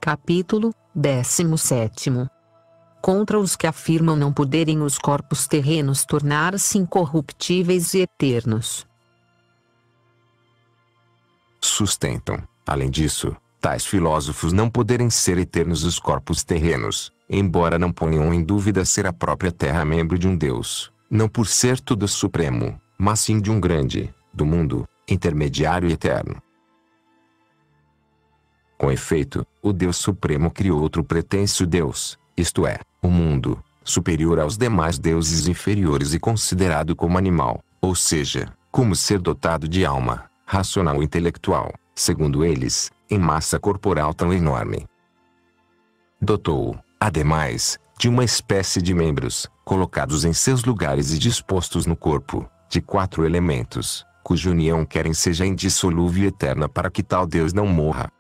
Capítulo 17. Contra os que afirmam não poderem os corpos terrenos tornar-se incorruptíveis e eternos. Sustentam, além disso, tais filósofos não poderem ser eternos os corpos terrenos, embora não ponham em dúvida ser a própria Terra membro de um Deus, não por ser tudo supremo, mas sim de um grande, do mundo, intermediário e eterno. Com efeito, o Deus Supremo criou outro pretenso Deus, isto é, o mundo, superior aos demais deuses inferiores e considerado como animal, ou seja, como ser dotado de alma, racional e intelectual, segundo eles, em massa corporal tão enorme. Dotou-o, ademais, de uma espécie de membros, colocados em seus lugares e dispostos no corpo, de 4 elementos, cuja união querem seja indissolúvel e eterna para que tal Deus não morra.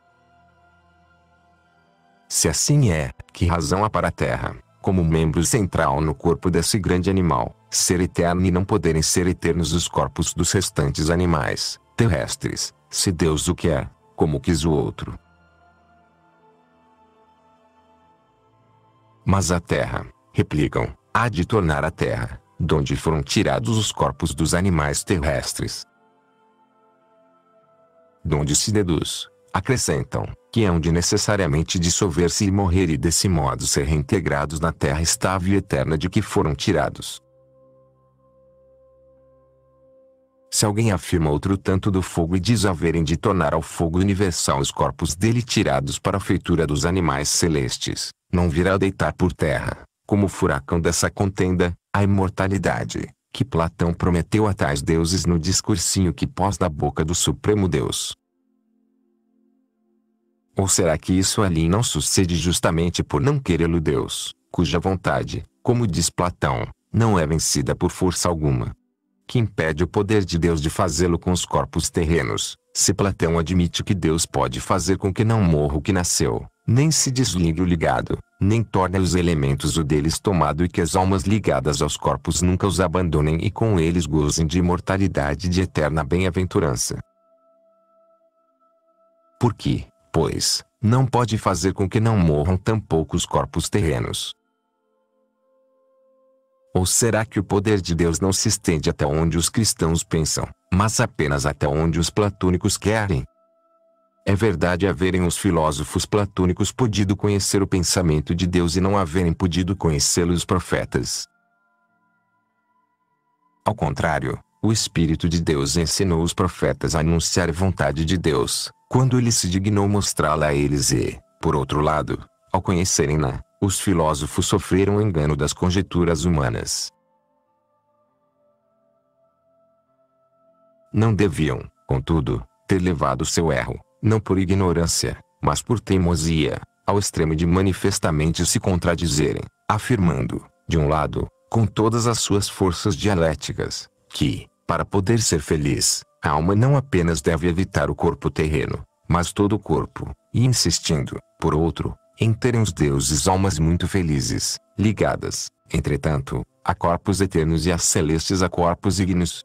Se assim é, que razão há para a Terra, como membro central no corpo desse grande animal, ser eterno e não poderem ser eternos os corpos dos restantes animais terrestres, se Deus o quer, como quis o outro. Mas a Terra, replicam, há de tornar a Terra, donde foram tirados os corpos dos animais terrestres. Donde se deduz, acrescentam, que hão de necessariamente dissolver-se e morrer e desse modo ser reintegrados na terra estável e eterna de que foram tirados. Se alguém afirma outro tanto do fogo e diz haverem de tornar ao fogo universal os corpos dele tirados para a feitura dos animais celestes, não virá deitar por terra, como furacão dessa contenda, a imortalidade, que Platão prometeu a tais deuses no discursinho que pôs da boca do Supremo Deus. Ou será que isso ali não sucede justamente por não querê-lo Deus, cuja vontade, como diz Platão, não é vencida por força alguma? que impede o poder de Deus de fazê-lo com os corpos terrenos. Se Platão admite que Deus pode fazer com que não morra o que nasceu, nem se desligue o ligado, nem torne os elementos o deles tomado e que as almas ligadas aos corpos nunca os abandonem e com eles gozem de imortalidade e de eterna bem-aventurança. Por que, pois, não pode fazer com que não morram tampouco os corpos terrenos? Ou será que o poder de Deus não se estende até onde os cristãos pensam, mas apenas até onde os platônicos querem? É verdade haverem os filósofos platônicos podido conhecer o pensamento de Deus e não haverem podido conhecê-lo os profetas. Ao contrário, o Espírito de Deus ensinou os profetas a anunciar a vontade de Deus, quando ele se dignou mostrá-la a eles e, por outro lado, ao conhecerem-na, os filósofos sofreram o engano das conjecturas humanas. Não deviam, contudo, ter levado seu erro, não por ignorância, mas por teimosia, ao extremo de manifestamente se contradizerem, afirmando, de um lado, com todas as suas forças dialéticas, que, para poder ser feliz, a alma não apenas deve evitar o corpo terreno, mas todo o corpo, e insistindo, por outro, em terem os deuses almas muito felizes, ligadas, entretanto, a corpos eternos e a celestes a corpos ígneos.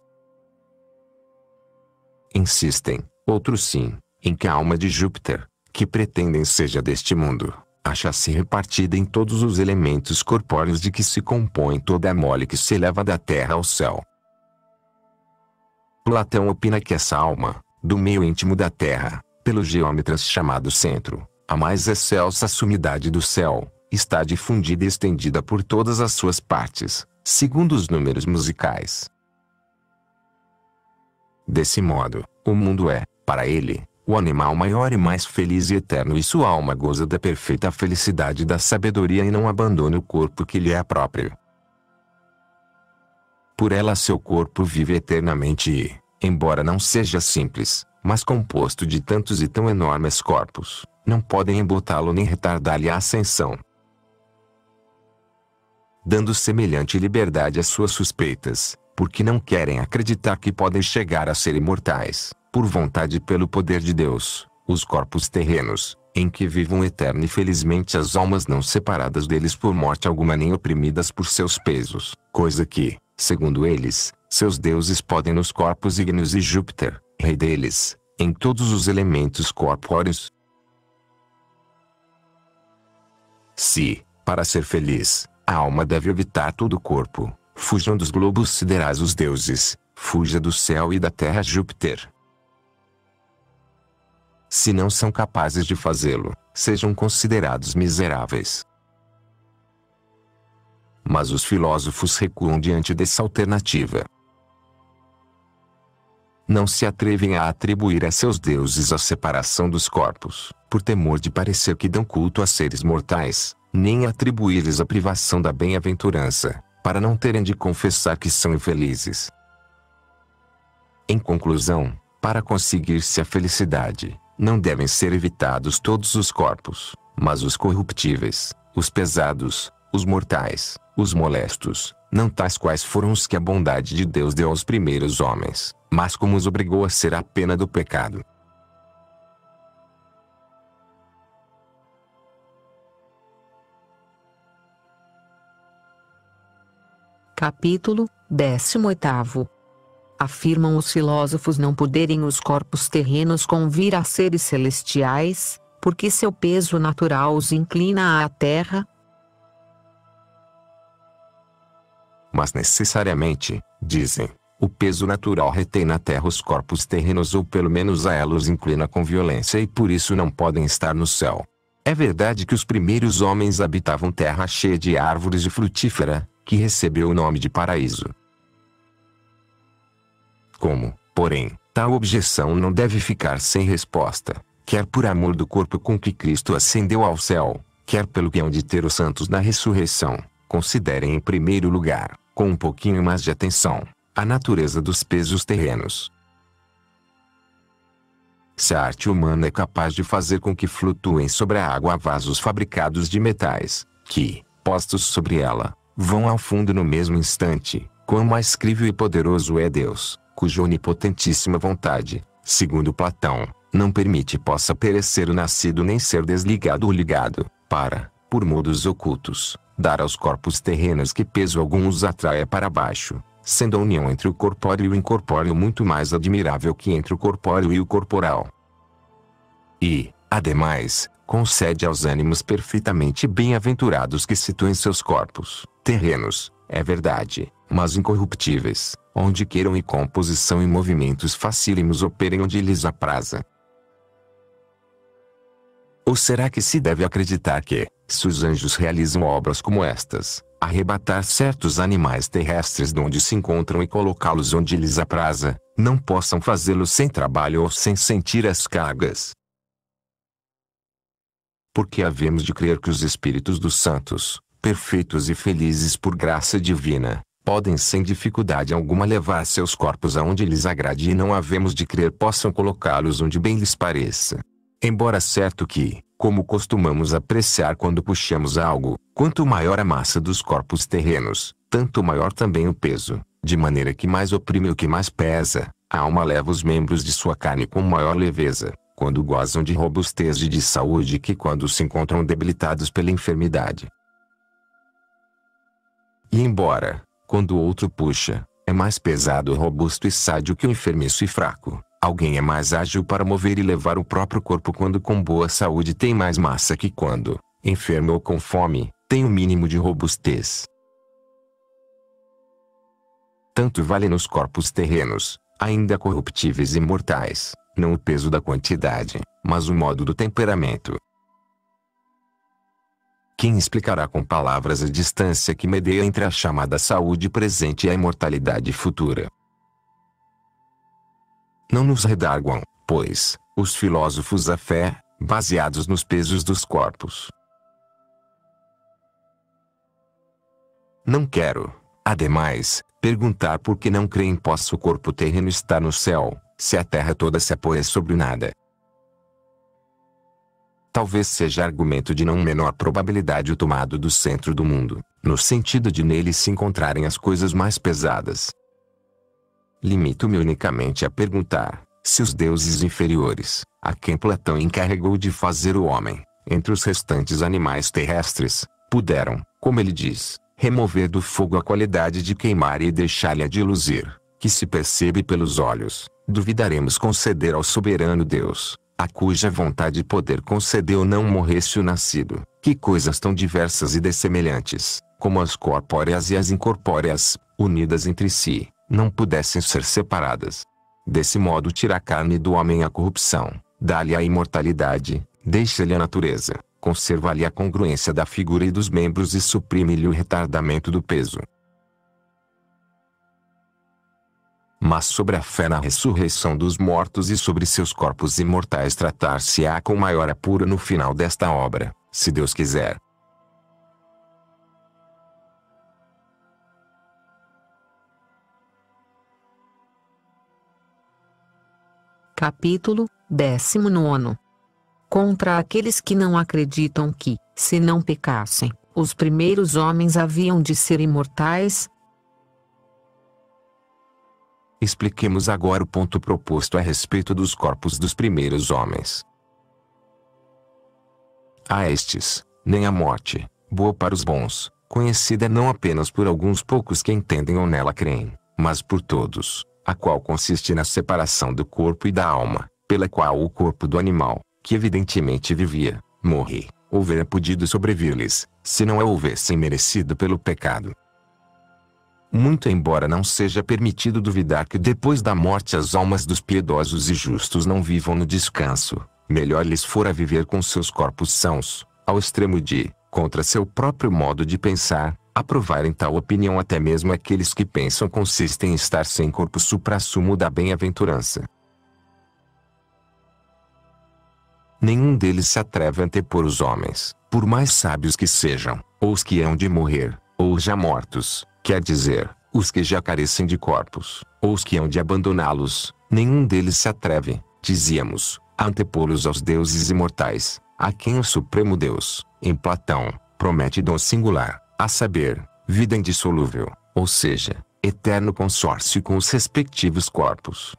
Insistem, outros sim, em que a alma de Júpiter, que pretendem seja deste mundo, acha-se repartida em todos os elementos corpóreos de que se compõe toda a mole que se eleva da terra ao céu. Platão opina que essa alma, do meio íntimo da terra, pelos geômetras chamado centro, a mais excelsa sumidade do céu, está difundida e estendida por todas as suas partes, segundo os números musicais. Desse modo, o mundo é, para ele, o animal maior e mais feliz e eterno e sua alma goza da perfeita felicidade da sabedoria e não abandona o corpo que lhe é próprio. Por ela seu corpo vive eternamente e, embora não seja simples, mas composto de tantos e tão enormes corpos, não podem embotá-lo nem retardar-lhe a ascensão. Dando semelhante liberdade às suas suspeitas, porque não querem acreditar que podem chegar a ser imortais, por vontade e pelo poder de Deus, os corpos terrenos, em que vivam eterno e felizmente as almas não separadas deles por morte alguma nem oprimidas por seus pesos, coisa que, segundo eles, seus deuses podem nos corpos ígneos e Júpiter, rei deles, em todos os elementos corpóreos. Se, para ser feliz, a alma deve evitar todo o corpo, fujam dos globos siderais os deuses, fuja do céu e da terra Júpiter. Se não são capazes de fazê-lo, sejam considerados miseráveis. Mas os filósofos recuam diante dessa alternativa. Não se atrevem a atribuir a seus deuses a separação dos corpos, por temor de parecer que dão culto a seres mortais, nem atribuir-lhes a privação da bem-aventurança, para não terem de confessar que são infelizes. Em conclusão, para conseguir-se a felicidade, não devem ser evitados todos os corpos, mas os corruptíveis, os pesados, os mortais, os molestos, não tais quais foram os que a bondade de Deus deu aos primeiros homens, mas como os obrigou a ser a pena do pecado. Capítulo 18. Afirmam os filósofos não poderem os corpos terrenos convir a seres celestiais, porque seu peso natural os inclina à terra. Mas necessariamente, dizem, o peso natural retém na terra os corpos terrenos ou pelo menos a ela os inclina com violência e por isso não podem estar no céu. É verdade que os primeiros homens habitavam terra cheia de árvores e frutífera, que recebeu o nome de paraíso. Como, porém, tal objeção não deve ficar sem resposta, quer por amor do corpo com que Cristo ascendeu ao céu, quer pelo que hão de ter os santos na ressurreição, considerem em primeiro lugar, com um pouquinho mais de atenção, a natureza dos pesos terrenos. Se a arte humana é capaz de fazer com que flutuem sobre a água vasos fabricados de metais, que, postos sobre ela, vão ao fundo no mesmo instante, Quão mais crível e poderoso é Deus, cuja onipotentíssima vontade, segundo Platão, não permite possa perecer o nascido nem ser desligado ou ligado, para, por modos ocultos, dar aos corpos terrenos que peso algum os atraia para baixo, sendo a união entre o corpóreo e o incorpóreo muito mais admirável que entre o corpóreo e o corporal. E, ademais, concede aos ânimos perfeitamente bem-aventurados que situem seus corpos, terrenos, é verdade, mas incorruptíveis, onde queiram e composição e movimentos facílimos operem onde lhes apraza. Ou será que se deve acreditar que, se os anjos realizam obras como estas, arrebatar certos animais terrestres de onde se encontram e colocá-los onde lhes apraza, não possam fazê-lo sem trabalho ou sem sentir as cargas? Porque havemos de crer que os espíritos dos santos, perfeitos e felizes por graça divina, podem sem dificuldade alguma levar seus corpos aonde lhes agrade e não havemos de crer possam colocá-los onde bem lhes pareça. Embora certo que, como costumamos apreciar quando puxamos algo, quanto maior a massa dos corpos terrenos, tanto maior também o peso, de maneira que mais oprime o que mais pesa, a alma leva os membros de sua carne com maior leveza, quando gozam de robustez e de saúde que quando se encontram debilitados pela enfermidade. E embora, quando o outro puxa, é mais pesado, robusto e sádio que o enfermiço e fraco, alguém é mais ágil para mover e levar o próprio corpo quando com boa saúde tem mais massa que quando, enfermo ou com fome, tem o mínimo de robustez. Tanto vale nos corpos terrenos, ainda corruptíveis e mortais, não o peso da quantidade, mas o modo do temperamento. Quem explicará com palavras a distância que medeia entre a chamada saúde presente e a imortalidade futura? Não nos redarguam, pois, os filósofos a fé, baseados nos pesos dos corpos. Não quero, ademais, perguntar por que não creem possa o corpo terreno estar no céu, se a terra toda se apoia sobre nada. Talvez seja argumento de não menor probabilidade o tomado do centro do mundo, no sentido de nele se encontrarem as coisas mais pesadas. Limito-me unicamente a perguntar, se os deuses inferiores, a quem Platão encarregou de fazer o homem, entre os restantes animais terrestres, puderam, como ele diz, remover do fogo a qualidade de queimar e deixar-lhe a de luzir, que se percebe pelos olhos, duvidaremos conceder ao soberano Deus, a cuja vontade e poder concedeu não morresse o nascido, que coisas tão diversas e dessemelhantes, como as corpóreas e as incorpóreas, unidas entre si, não pudessem ser separadas. Desse modo tira a carne do homem a corrupção, dá-lhe a imortalidade, deixa-lhe a natureza, conserva-lhe a congruência da figura e dos membros e suprime-lhe o retardamento do peso. Mas sobre a fé na ressurreição dos mortos e sobre seus corpos imortais tratar-se-á com maior apuro no final desta obra, se Deus quiser. Capítulo 19. Contra aqueles que não acreditam que, se não pecassem, os primeiros homens haviam de ser imortais. Expliquemos agora o ponto proposto a respeito dos corpos dos primeiros homens. A estes, nem a morte, boa para os bons, conhecida não apenas por alguns poucos que entendem ou nela creem, mas por todos, a qual consiste na separação do corpo e da alma, pela qual o corpo do animal, que evidentemente vivia, morre, houvera podido sobrevir-lhes, se não a houvessem merecido pelo pecado. Muito embora não seja permitido duvidar que depois da morte as almas dos piedosos e justos não vivam no descanso, melhor lhes fora viver com seus corpos sãos, ao extremo de, contra seu próprio modo de pensar, aprovarem tal opinião até mesmo aqueles que pensam consistem em estar sem corpo suprassumo da bem-aventurança. Nenhum deles se atreve a antepor os homens, por mais sábios que sejam, ou os que hão de morrer, ou já mortos, quer dizer, os que já carecem de corpos, ou os que hão de abandoná-los, nenhum deles se atreve, dizíamos, a antepô-los aos deuses imortais, a quem o Supremo Deus, em Platão, promete dom singular, a saber, vida indissolúvel, ou seja, eterno consórcio com os respectivos corpos.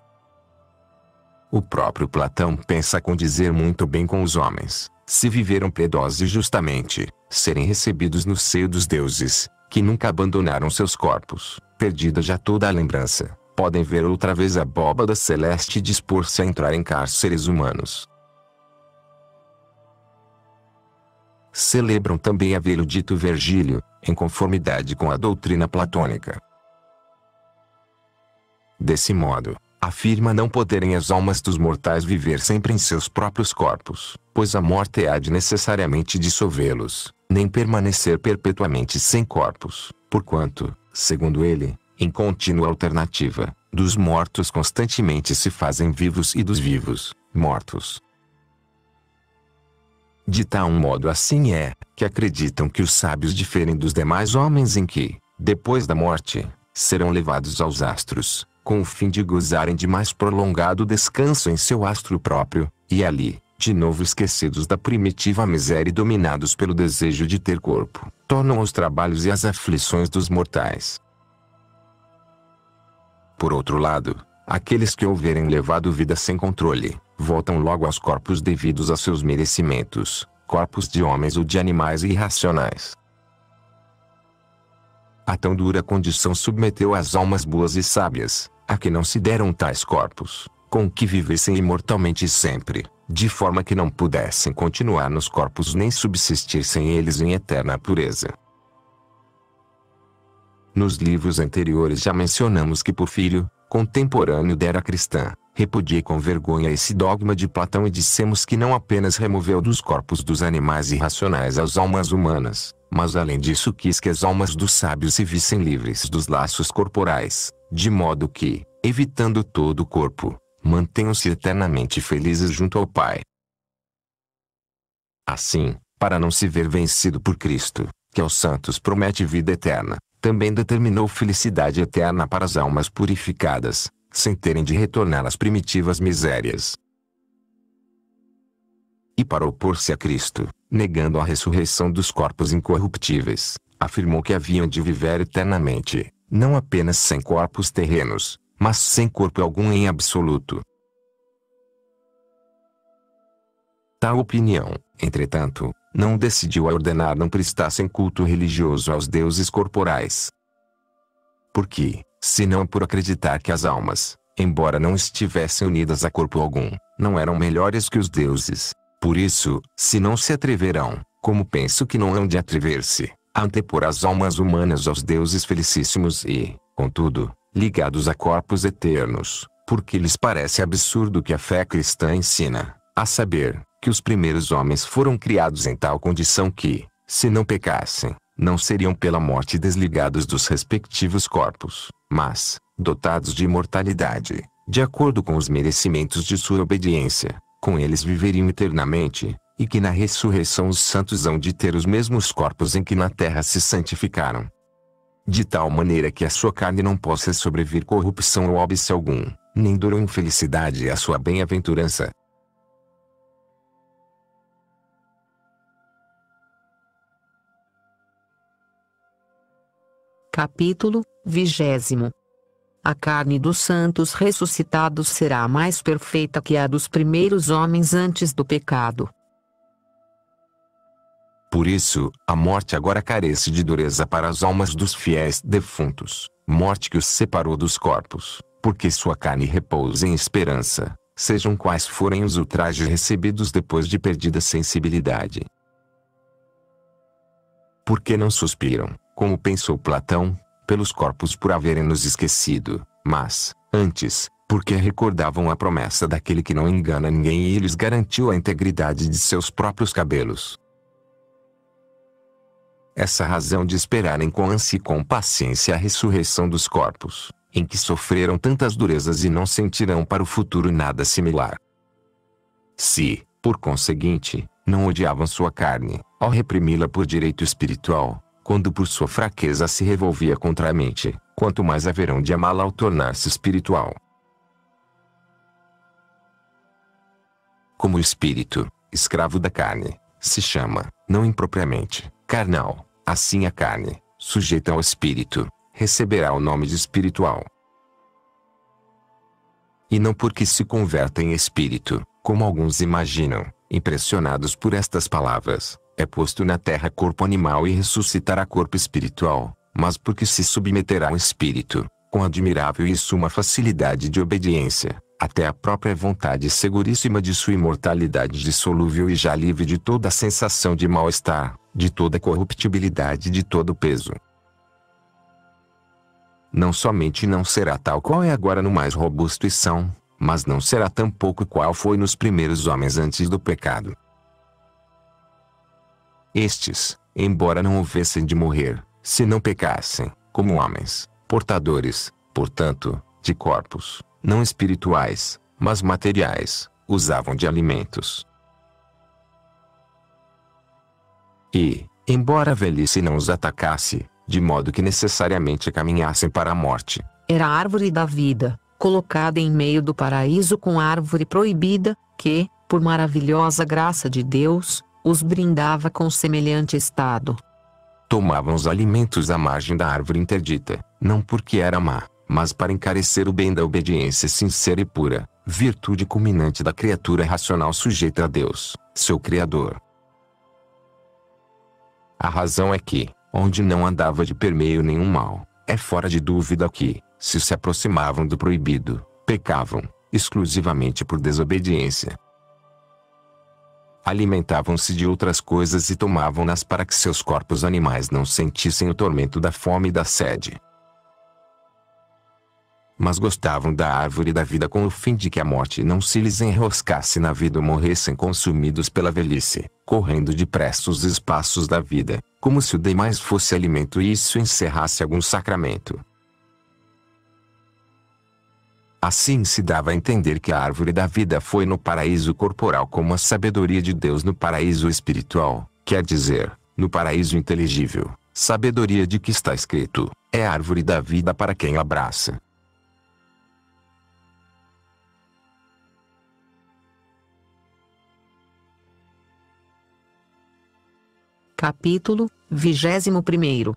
O próprio Platão pensa condizer muito bem com os homens, se viveram piedosos e justamente, serem recebidos no seio dos deuses, que nunca abandonaram seus corpos, perdida já toda a lembrança, podem ver outra vez a abóbada celeste dispor-se a entrar em cárceres humanos. Celebram também havê-lo dito Virgílio, em conformidade com a doutrina platônica. Desse modo, afirma não poderem as almas dos mortais viver sempre em seus próprios corpos, pois a morte há de necessariamente dissolvê-los, nem permanecer perpetuamente sem corpos, porquanto, segundo ele, em contínua alternativa, dos mortos constantemente se fazem vivos e dos vivos, mortos. De tal modo assim é, que acreditam que os sábios diferem dos demais homens em que, depois da morte, serão levados aos astros, com o fim de gozarem de mais prolongado descanso em seu astro próprio, e ali, de novo esquecidos da primitiva miséria e dominados pelo desejo de ter corpo, tornam os trabalhos e as aflições dos mortais. Por outro lado, aqueles que houverem levado vida sem controle, voltam logo aos corpos devidos a seus merecimentos, corpos de homens ou de animais irracionais. A tão dura condição submeteu as almas boas e sábias, a que não se deram tais corpos, com que vivessem imortalmente sempre, de forma que não pudessem continuar nos corpos nem subsistir sem eles em eterna pureza. Nos livros anteriores já mencionamos que Porfírio, contemporâneo da era cristã, repudiei com vergonha esse dogma de Platão e dissemos que não apenas removeu dos corpos dos animais irracionais as almas humanas, mas além disso quis que as almas dos sábios se vissem livres dos laços corporais, de modo que, evitando todo o corpo, mantenham-se eternamente felizes junto ao Pai. Assim, para não se ver vencido por Cristo, que aos santos promete vida eterna, também determinou felicidade eterna para as almas purificadas, sem terem de retornar às primitivas misérias. E para opor-se a Cristo, negando a ressurreição dos corpos incorruptíveis, afirmou que haviam de viver eternamente, não apenas sem corpos terrenos, mas sem corpo algum em absoluto. Tal opinião, entretanto, não decidiu a ordenar não prestassem culto religioso aos deuses corporais. Porque, se não por acreditar que as almas, embora não estivessem unidas a corpo algum, não eram melhores que os deuses, por isso, se não se atreverão, como penso que não hão de atrever-se, a antepor as almas humanas aos deuses felicíssimos e, contudo, ligados a corpos eternos, porque lhes parece absurdo que a fé cristã ensina, a saber, que os primeiros homens foram criados em tal condição que, se não pecassem, não seriam pela morte desligados dos respectivos corpos, mas, dotados de imortalidade, de acordo com os merecimentos de sua obediência, com eles viveriam eternamente, e que na ressurreição os santos hão de ter os mesmos corpos em que na terra se santificaram. De tal maneira que a sua carne não possa sobrevir corrupção ou óbice algum, nem dor ou infelicidade à sua bem-aventurança. Capítulo 20. A carne dos santos ressuscitados será mais perfeita que a dos primeiros homens antes do pecado. Por isso, a morte agora carece de dureza para as almas dos fiéis defuntos, morte que os separou dos corpos, porque sua carne repousa em esperança, sejam quais forem os ultrajes recebidos depois de perdida sensibilidade. Porque não suspiram, como pensou Platão, pelos corpos por haverem nos esquecido, mas, antes, porque recordavam a promessa daquele que não engana ninguém e lhes garantiu a integridade de seus próprios cabelos. Essa razão de esperarem com ânsia e com paciência a ressurreição dos corpos, em que sofreram tantas durezas e não sentirão para o futuro nada similar. Se, por conseguinte, não odiavam sua carne, ao reprimi-la por direito espiritual, quando por sua fraqueza se revolvia contra a mente, quanto mais haverão de amá-la ao tornar-se espiritual. Como o espírito, escravo da carne, se chama, não impropriamente, carnal, assim a carne, sujeita ao espírito, receberá o nome de espiritual. E não porque se converta em espírito, como alguns imaginam, impressionados por estas palavras, é posto na terra corpo animal e ressuscitará corpo espiritual, mas porque se submeterá ao espírito, com admirável e suma facilidade de obediência, até a própria vontade seguríssima de sua imortalidade dissolúvel e já livre de toda a sensação de mal-estar, de toda corruptibilidade e de todo peso. Não somente não será tal qual é agora no mais robusto e são, mas não será tampouco qual foi nos primeiros homens antes do pecado. Estes, embora não houvessem de morrer, se não pecassem, como homens, portadores, portanto, de corpos, não espirituais, mas materiais, usavam de alimentos. E, embora a velhice não os atacasse, de modo que necessariamente caminhassem para a morte, era a árvore da vida, colocada em meio do paraíso com a árvore proibida, que, por maravilhosa graça de Deus, os brindava com semelhante estado. Tomavam os alimentos à margem da árvore interdita, não porque era má, mas para encarecer o bem da obediência sincera e pura, virtude culminante da criatura racional sujeita a Deus, seu Criador. A razão é que, onde não andava de permeio nenhum mal, é fora de dúvida que, se aproximavam do proibido, pecavam, exclusivamente por desobediência. Alimentavam-se de outras coisas e tomavam-nas para que seus corpos animais não sentissem o tormento da fome e da sede. Mas gostavam da árvore da vida com o fim de que a morte não se lhes enroscasse na vida ou morressem consumidos pela velhice, correndo depressa os espaços da vida, como se o demais fosse alimento e isso encerrasse algum sacramento. Assim se dava a entender que a árvore da vida foi no paraíso corporal como a sabedoria de Deus no paraíso espiritual, quer dizer, no paraíso inteligível, sabedoria de que está escrito, é a árvore da vida para quem abraça. Capítulo 21.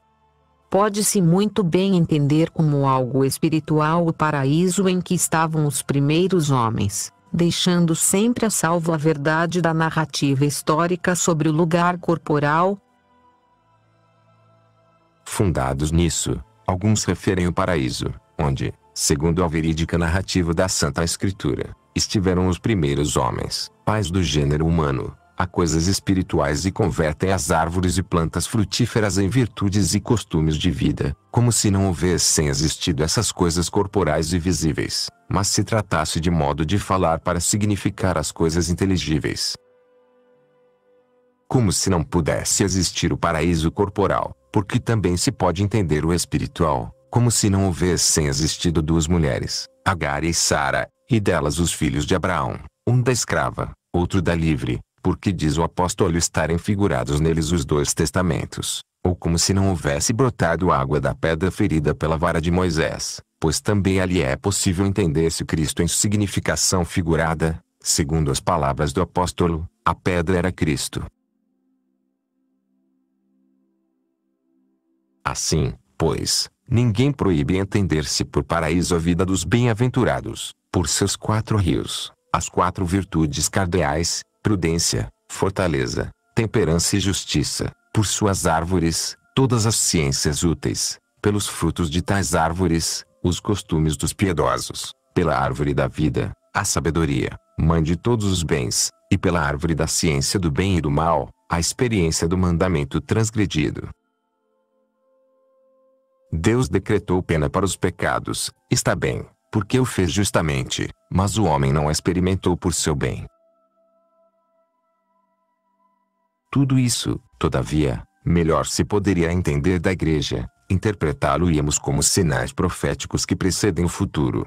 Pode-se muito bem entender como algo espiritual o paraíso em que estavam os primeiros homens, deixando sempre a salvo a verdade da narrativa histórica sobre o lugar corporal. Fundados nisso, alguns referem o paraíso, onde, segundo a verídica narrativa da Santa Escritura, estiveram os primeiros homens, pais do gênero humano, a coisas espirituais e convertem as árvores e plantas frutíferas em virtudes e costumes de vida, como se não houvessem existido essas coisas corporais e visíveis, mas se tratasse de modo de falar para significar as coisas inteligíveis. Como se não pudesse existir o paraíso corporal, porque também se pode entender o espiritual, como se não houvessem existido duas mulheres, Agar e Sara, e delas os filhos de Abraão, um da escrava, outro da livre, porque diz o apóstolo estarem figurados neles os dois testamentos, ou como se não houvesse brotado água da pedra ferida pela vara de Moisés, pois também ali é possível entender-se Cristo em significação figurada, segundo as palavras do apóstolo, a pedra era Cristo. Assim, pois, ninguém proíbe entender-se por paraíso a vida dos bem-aventurados, por seus 4 rios, as 4 virtudes cardeais, prudência, fortaleza, temperança e justiça, por suas árvores, todas as ciências úteis, pelos frutos de tais árvores, os costumes dos piedosos, pela árvore da vida, a sabedoria, mãe de todos os bens, e pela árvore da ciência do bem e do mal, a experiência do mandamento transgredido. Deus decretou pena para os pecados, está bem, porque o fez justamente, mas o homem não a experimentou por seu bem. Tudo isso, todavia, melhor se poderia entender da Igreja, interpretá-lo-íamos como sinais proféticos que precedem o futuro.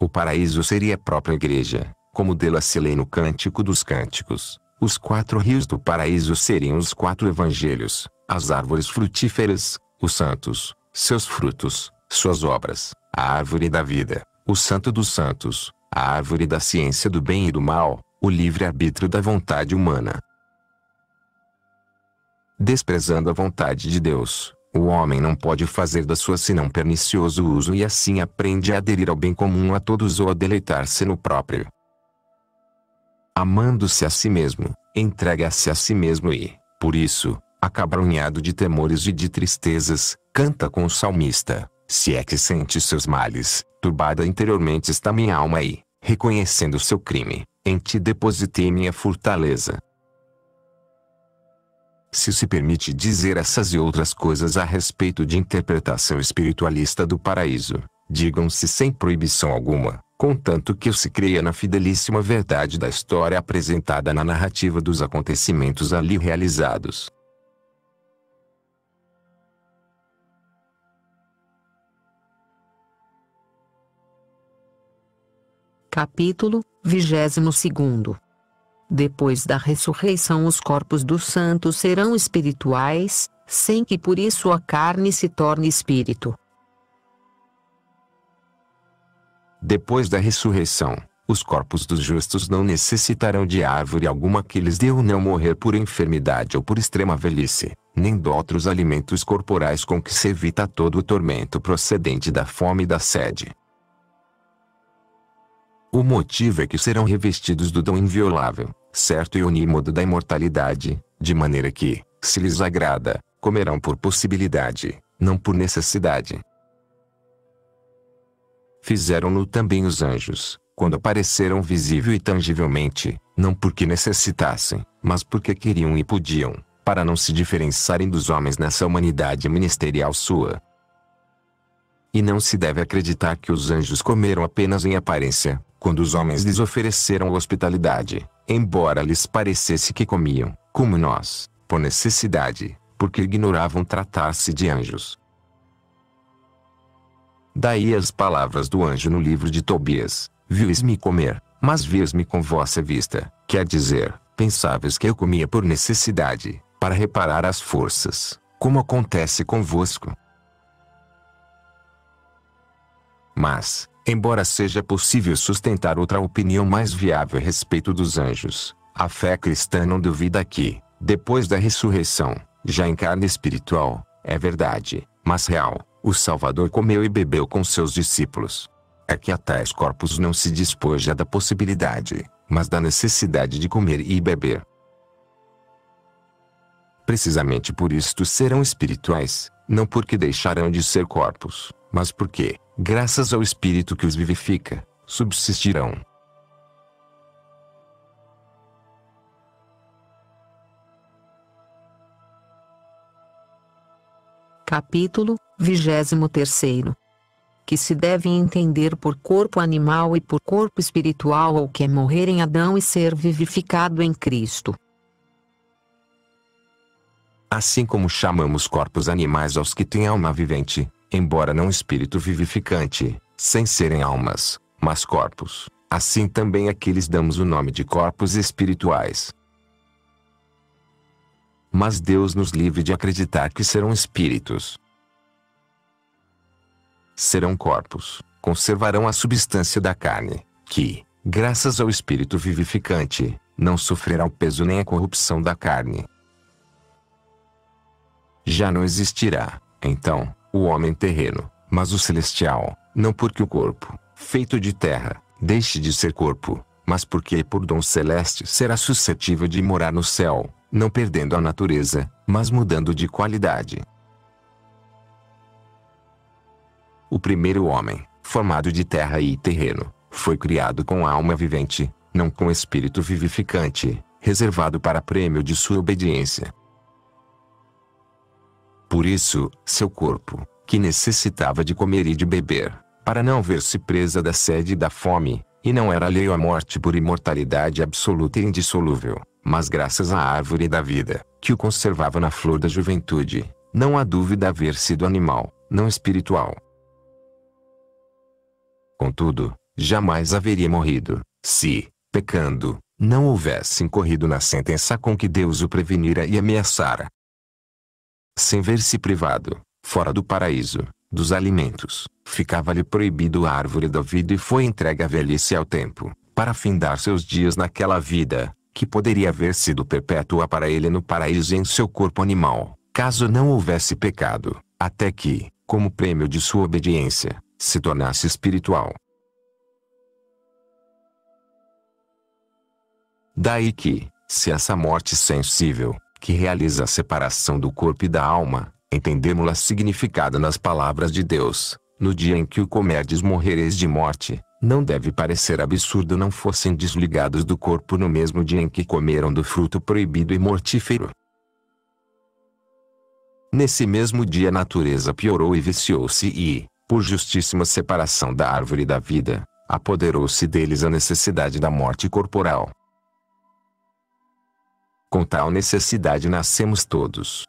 O paraíso seria a própria Igreja, como dela se lê no Cântico dos Cânticos. Os 4 rios do paraíso seriam os 4 evangelhos, as árvores frutíferas, os santos, seus frutos, suas obras, a árvore da vida, o santo dos santos, a árvore da ciência do bem e do mal, o livre-arbítrio da vontade humana. Desprezando a vontade de Deus, O homem não pode fazer da sua senão pernicioso uso e assim aprende a aderir ao bem comum a todos ou a deleitar-se no próprio. Amando-se a si mesmo, entrega-se a si mesmo e, por isso, acabrunhado de temores e de tristezas, canta com o salmista: se é que sente seus males, turbada interiormente está minha alma e, reconhecendo seu crime, em ti depositei minha fortaleza. Se permite dizer essas e outras coisas a respeito de interpretação espiritualista do paraíso, digam-se sem proibição alguma, contanto que se creia na fidelíssima verdade da história apresentada na narrativa dos acontecimentos ali realizados. Capítulo 22. Depois da ressurreição os corpos dos santos serão espirituais, sem que por isso a carne se torne espírito. Depois da ressurreição, os corpos dos justos não necessitarão de árvore alguma que lhes dê o não morrer por enfermidade ou por extrema velhice, nem de outros alimentos corporais com que se evita todo o tormento procedente da fome e da sede. O motivo é que serão revestidos do dom inviolável, certo e unímodo da imortalidade, de maneira que, se lhes agrada, comerão por possibilidade, não por necessidade. Fizeram-no também os anjos, quando apareceram visível e tangivelmente, não porque necessitassem, mas porque queriam e podiam, para não se diferenciarem dos homens nessa humanidade ministerial sua. E não se deve acreditar que os anjos comeram apenas em aparência, quando os homens lhes ofereceram hospitalidade, embora lhes parecesse que comiam, como nós, por necessidade, porque ignoravam tratar-se de anjos. Daí as palavras do anjo no livro de Tobias: viu-me comer, mas vias-me com vossa vista, quer dizer, pensáveis que eu comia por necessidade, para reparar as forças, como acontece convosco. Mas, embora seja possível sustentar outra opinião mais viável a respeito dos anjos, a fé cristã não duvida que, depois da ressurreição, já em carne espiritual, é verdade, mas real, o Salvador comeu e bebeu com seus discípulos. É que a tais corpos não se despoja da possibilidade, mas da necessidade de comer e beber. Precisamente por isto serão espirituais, não porque deixarão de ser corpos, mas porque, graças ao Espírito que os vivifica, subsistirão. Capítulo 23. Que se deve entender por corpo animal e por corpo espiritual ao que é morrer em Adão e ser vivificado em Cristo. Assim como chamamos corpos animais aos que têm alma vivente, embora não espírito vivificante, sem serem almas, mas corpos, assim também àqueles damos o nome de corpos espirituais. Mas Deus nos livre de acreditar que serão espíritos. Serão corpos, conservarão a substância da carne, que, graças ao espírito vivificante, não sofrerá o peso nem a corrupção da carne. Já não existirá, então, o homem terreno, mas o celestial, não porque o corpo, feito de terra, deixe de ser corpo, mas porque por dom celeste será suscetível de morar no céu, não perdendo a natureza, mas mudando de qualidade. O primeiro homem, formado de terra e terreno, foi criado com alma vivente, não com espírito vivificante, reservado para prêmio de sua obediência. Por isso, seu corpo, que necessitava de comer e de beber, para não ver-se presa da sede e da fome, e não era alheio à morte por imortalidade absoluta e indissolúvel, mas graças à árvore da vida, que o conservava na flor da juventude, não há dúvida haver sido animal, não espiritual. Contudo, jamais haveria morrido, se, pecando, não houvesse incorrido na sentença com que Deus o prevenira e ameaçara. Sem ver-se privado, fora do paraíso, dos alimentos, ficava-lhe proibido a árvore da vida e foi entregue à velhice e ao tempo, para findar seus dias naquela vida, que poderia haver sido perpétua para ele no paraíso e em seu corpo animal, caso não houvesse pecado, até que, como prêmio de sua obediência, se tornasse espiritual. Daí que, se essa morte sensível, que realiza a separação do corpo e da alma, entendemos-la significada nas palavras de Deus, no dia em que o comerdes morrereis de morte, não deve parecer absurdo não fossem desligados do corpo no mesmo dia em que comeram do fruto proibido e mortífero. Nesse mesmo dia a natureza piorou e viciou-se e, por justíssima separação da árvore da vida, apoderou-se deles a necessidade da morte corporal. Com tal necessidade nascemos todos.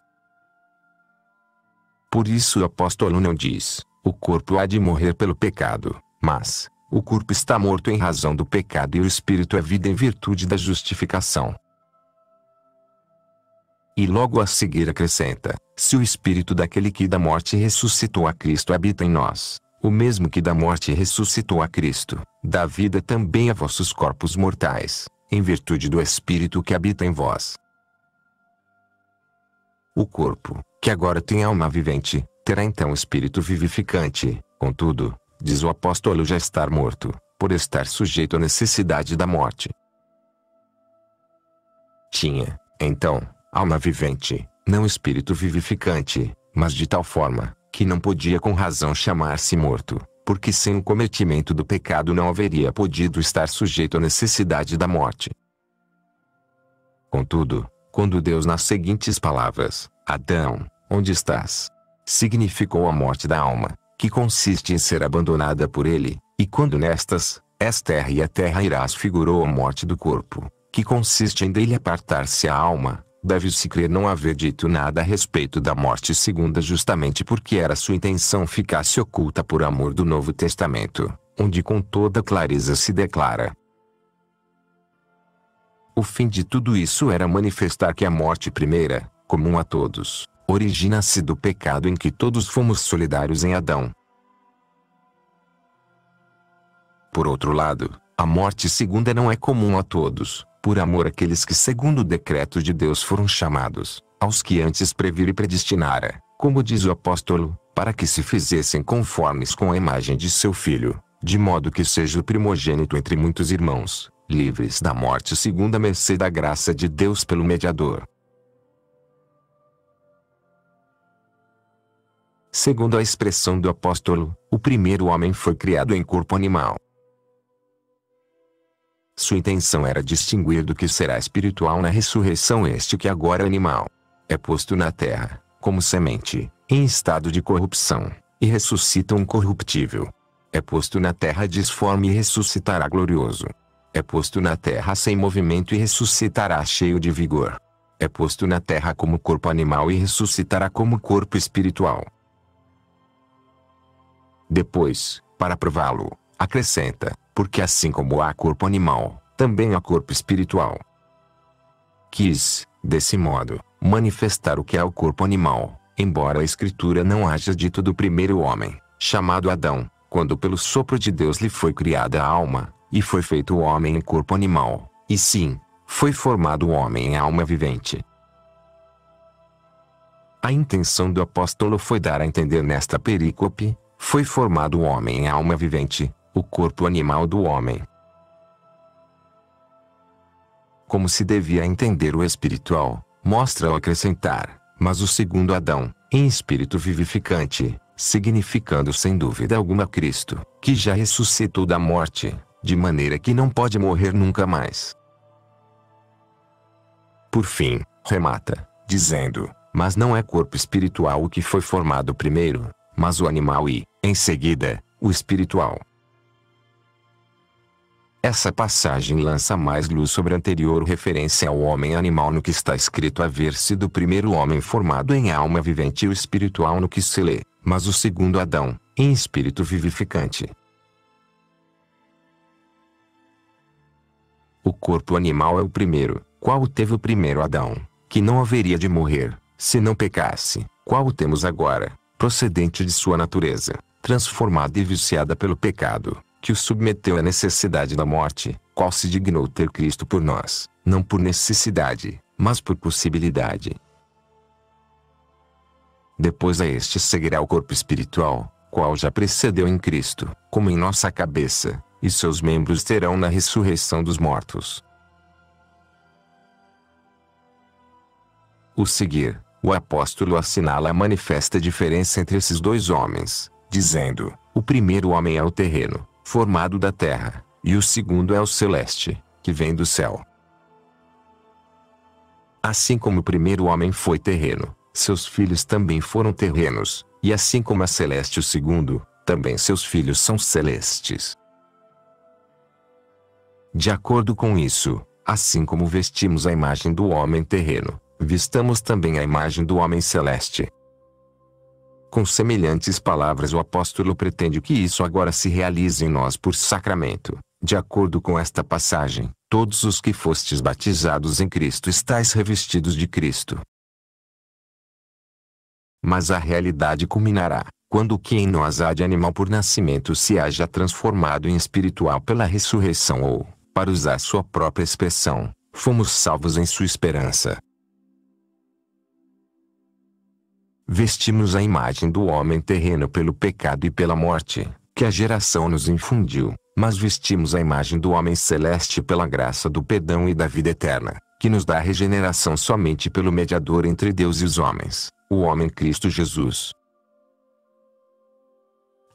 Por isso o apóstolo não diz, o corpo há de morrer pelo pecado, mas, o corpo está morto em razão do pecado e o espírito é vida em virtude da justificação. E logo a seguir acrescenta, se o espírito daquele que da morte ressuscitou a Cristo habita em nós, o mesmo que da morte ressuscitou a Cristo, dá vida também a vossos corpos mortais, em virtude do espírito que habita em vós. O corpo, que agora tem alma vivente, terá então espírito vivificante, contudo, diz o apóstolo já estar morto, por estar sujeito à necessidade da morte. Tinha, então, alma vivente, não espírito vivificante, mas de tal forma, que não podia com razão chamar-se morto, porque sem o cometimento do pecado não haveria podido estar sujeito à necessidade da morte. Contudo, quando Deus nas seguintes palavras, Adão, onde estás? Significou a morte da alma, que consiste em ser abandonada por ele, e quando nestas, és terra e a terra irás figurou a morte do corpo, que consiste em dele apartar-se a alma, deve-se crer não haver dito nada a respeito da morte segunda justamente porque era sua intenção ficar-se oculta por amor do Novo Testamento, onde com toda clareza se declara. O fim de tudo isso era manifestar que a morte primeira, comum a todos, origina-se do pecado em que todos fomos solidários em Adão. Por outro lado, a morte segunda não é comum a todos, por amor àqueles que segundo o decreto de Deus foram chamados, aos que antes previra e predestinara, como diz o apóstolo, para que se fizessem conformes com a imagem de seu Filho, de modo que seja o primogênito entre muitos irmãos, livres da morte segundo a mercê da graça de Deus pelo mediador. Segundo a expressão do apóstolo, o primeiro homem foi criado em corpo animal. Sua intenção era distinguir do que será espiritual na ressurreição este que agora é animal. É posto na terra, como semente, em estado de corrupção, e ressuscita um corruptível. É posto na terra disforme e ressuscitará glorioso. É posto na terra sem movimento e ressuscitará cheio de vigor. É posto na terra como corpo animal e ressuscitará como corpo espiritual. Depois, para prová-lo, acrescenta, porque assim como há corpo animal, também há corpo espiritual. Quis, desse modo, manifestar o que é o corpo animal, embora a Escritura não haja dito do primeiro homem, chamado Adão, quando pelo sopro de Deus lhe foi criada a alma, e foi feito o homem em corpo animal, e sim, foi formado o homem em alma vivente. A intenção do apóstolo foi dar a entender nesta perícope, foi formado o homem em alma vivente, o corpo animal do homem. Como se devia entender o espiritual, mostra ao acrescentar, mas o segundo Adão, em espírito vivificante, significando sem dúvida alguma Cristo, que já ressuscitou da morte, de maneira que não pode morrer nunca mais. Por fim, remata, dizendo, mas não é corpo espiritual o que foi formado primeiro, mas o animal e, em seguida, o espiritual. Essa passagem lança mais luz sobre a anterior referência ao homem animal no que está escrito haver sido o primeiro homem formado em alma vivente e o espiritual no que se lê, mas o segundo Adão, em espírito vivificante. O corpo animal é o primeiro, qual teve o primeiro Adão, que não haveria de morrer, se não pecasse, qual temos agora, procedente de sua natureza, transformada e viciada pelo pecado, que o submeteu à necessidade da morte, qual se dignou ter Cristo por nós, não por necessidade, mas por possibilidade. Depois a este seguirá o corpo espiritual, qual já precedeu em Cristo, como em nossa cabeça, e seus membros terão na ressurreição dos mortos. O seguir, o apóstolo assinala a manifesta diferença entre esses dois homens, dizendo: o primeiro homem é o terreno, formado da terra, e o segundo é o celeste, que vem do céu. Assim como o primeiro homem foi terreno, seus filhos também foram terrenos, e assim como é celeste o segundo, também seus filhos são celestes. De acordo com isso, assim como vestimos a imagem do homem terreno, vistamos também a imagem do homem celeste. Com semelhantes palavras, o apóstolo pretende que isso agora se realize em nós por sacramento. De acordo com esta passagem, todos os que fostes batizados em Cristo estáis revestidos de Cristo. Mas a realidade culminará, quando o que em nós há de animal por nascimento se haja transformado em espiritual pela ressurreição ou, para usar sua própria expressão, fomos salvos em sua esperança. Vestimos a imagem do homem terreno pelo pecado e pela morte, que a geração nos infundiu, mas vestimos a imagem do homem celeste pela graça do perdão e da vida eterna, que nos dá a regeneração somente pelo mediador entre Deus e os homens, o homem Cristo Jesus.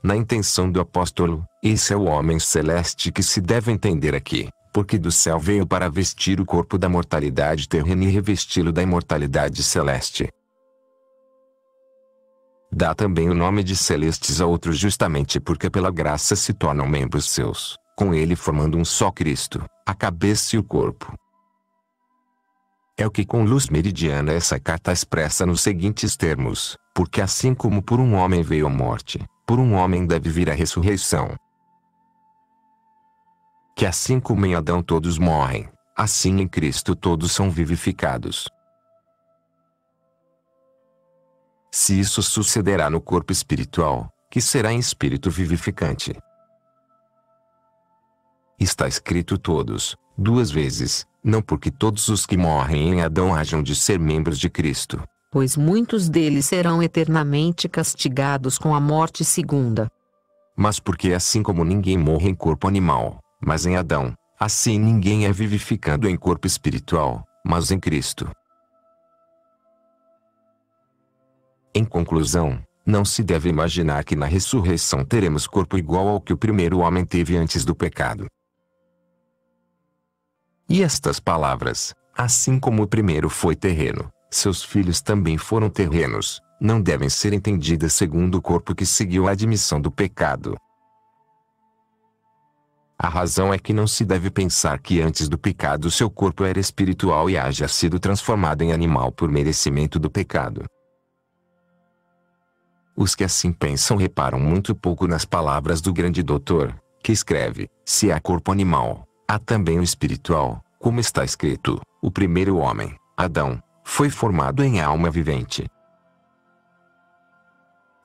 Na intenção do apóstolo, esse é o homem celeste que se deve entender aqui, porque do céu veio para vestir o corpo da mortalidade terrena e revesti-lo da imortalidade celeste. Dá também o nome de celestes a outros justamente porque pela graça se tornam membros seus, com ele formando um só Cristo, a cabeça e o corpo. É o que com luz meridiana essa carta expressa nos seguintes termos: porque assim como por um homem veio a morte, por um homem deve vir a ressurreição. Que assim como em Adão todos morrem, assim em Cristo todos são vivificados. Se isso sucederá no corpo espiritual, que será em espírito vivificante. Está escrito todos, duas vezes, não porque todos os que morrem em Adão hajam de ser membros de Cristo, pois muitos deles serão eternamente castigados com a morte segunda. mas porque assim como ninguém morre em corpo animal, mas em Adão, assim ninguém é vivificado em corpo espiritual, mas em Cristo. Em conclusão, não se deve imaginar que na ressurreição teremos corpo igual ao que o primeiro homem teve antes do pecado. E estas palavras, assim como o primeiro foi terreno, seus filhos também foram terrenos, não devem ser entendidas segundo o corpo que seguiu a admissão do pecado. A razão é que não se deve pensar que antes do pecado seu corpo era espiritual e haja sido transformado em animal por merecimento do pecado. Os que assim pensam reparam muito pouco nas palavras do grande doutor, que escreve: se há corpo animal, há também o espiritual, como está escrito, o primeiro homem, Adão, foi formado em alma vivente.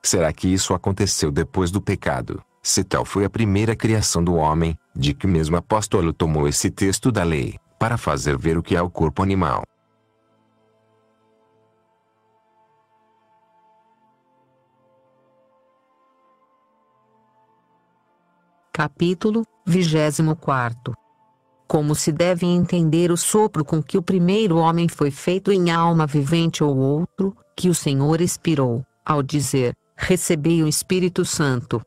Será que isso aconteceu depois do pecado, se tal foi a primeira criação do homem, de que mesmo apóstolo tomou esse texto da lei, para fazer ver o que é o corpo animal? Capítulo 24. Como se deve entender o sopro com que o primeiro homem foi feito em alma vivente ou outro, que o Senhor expirou, ao dizer: recebei o Espírito Santo.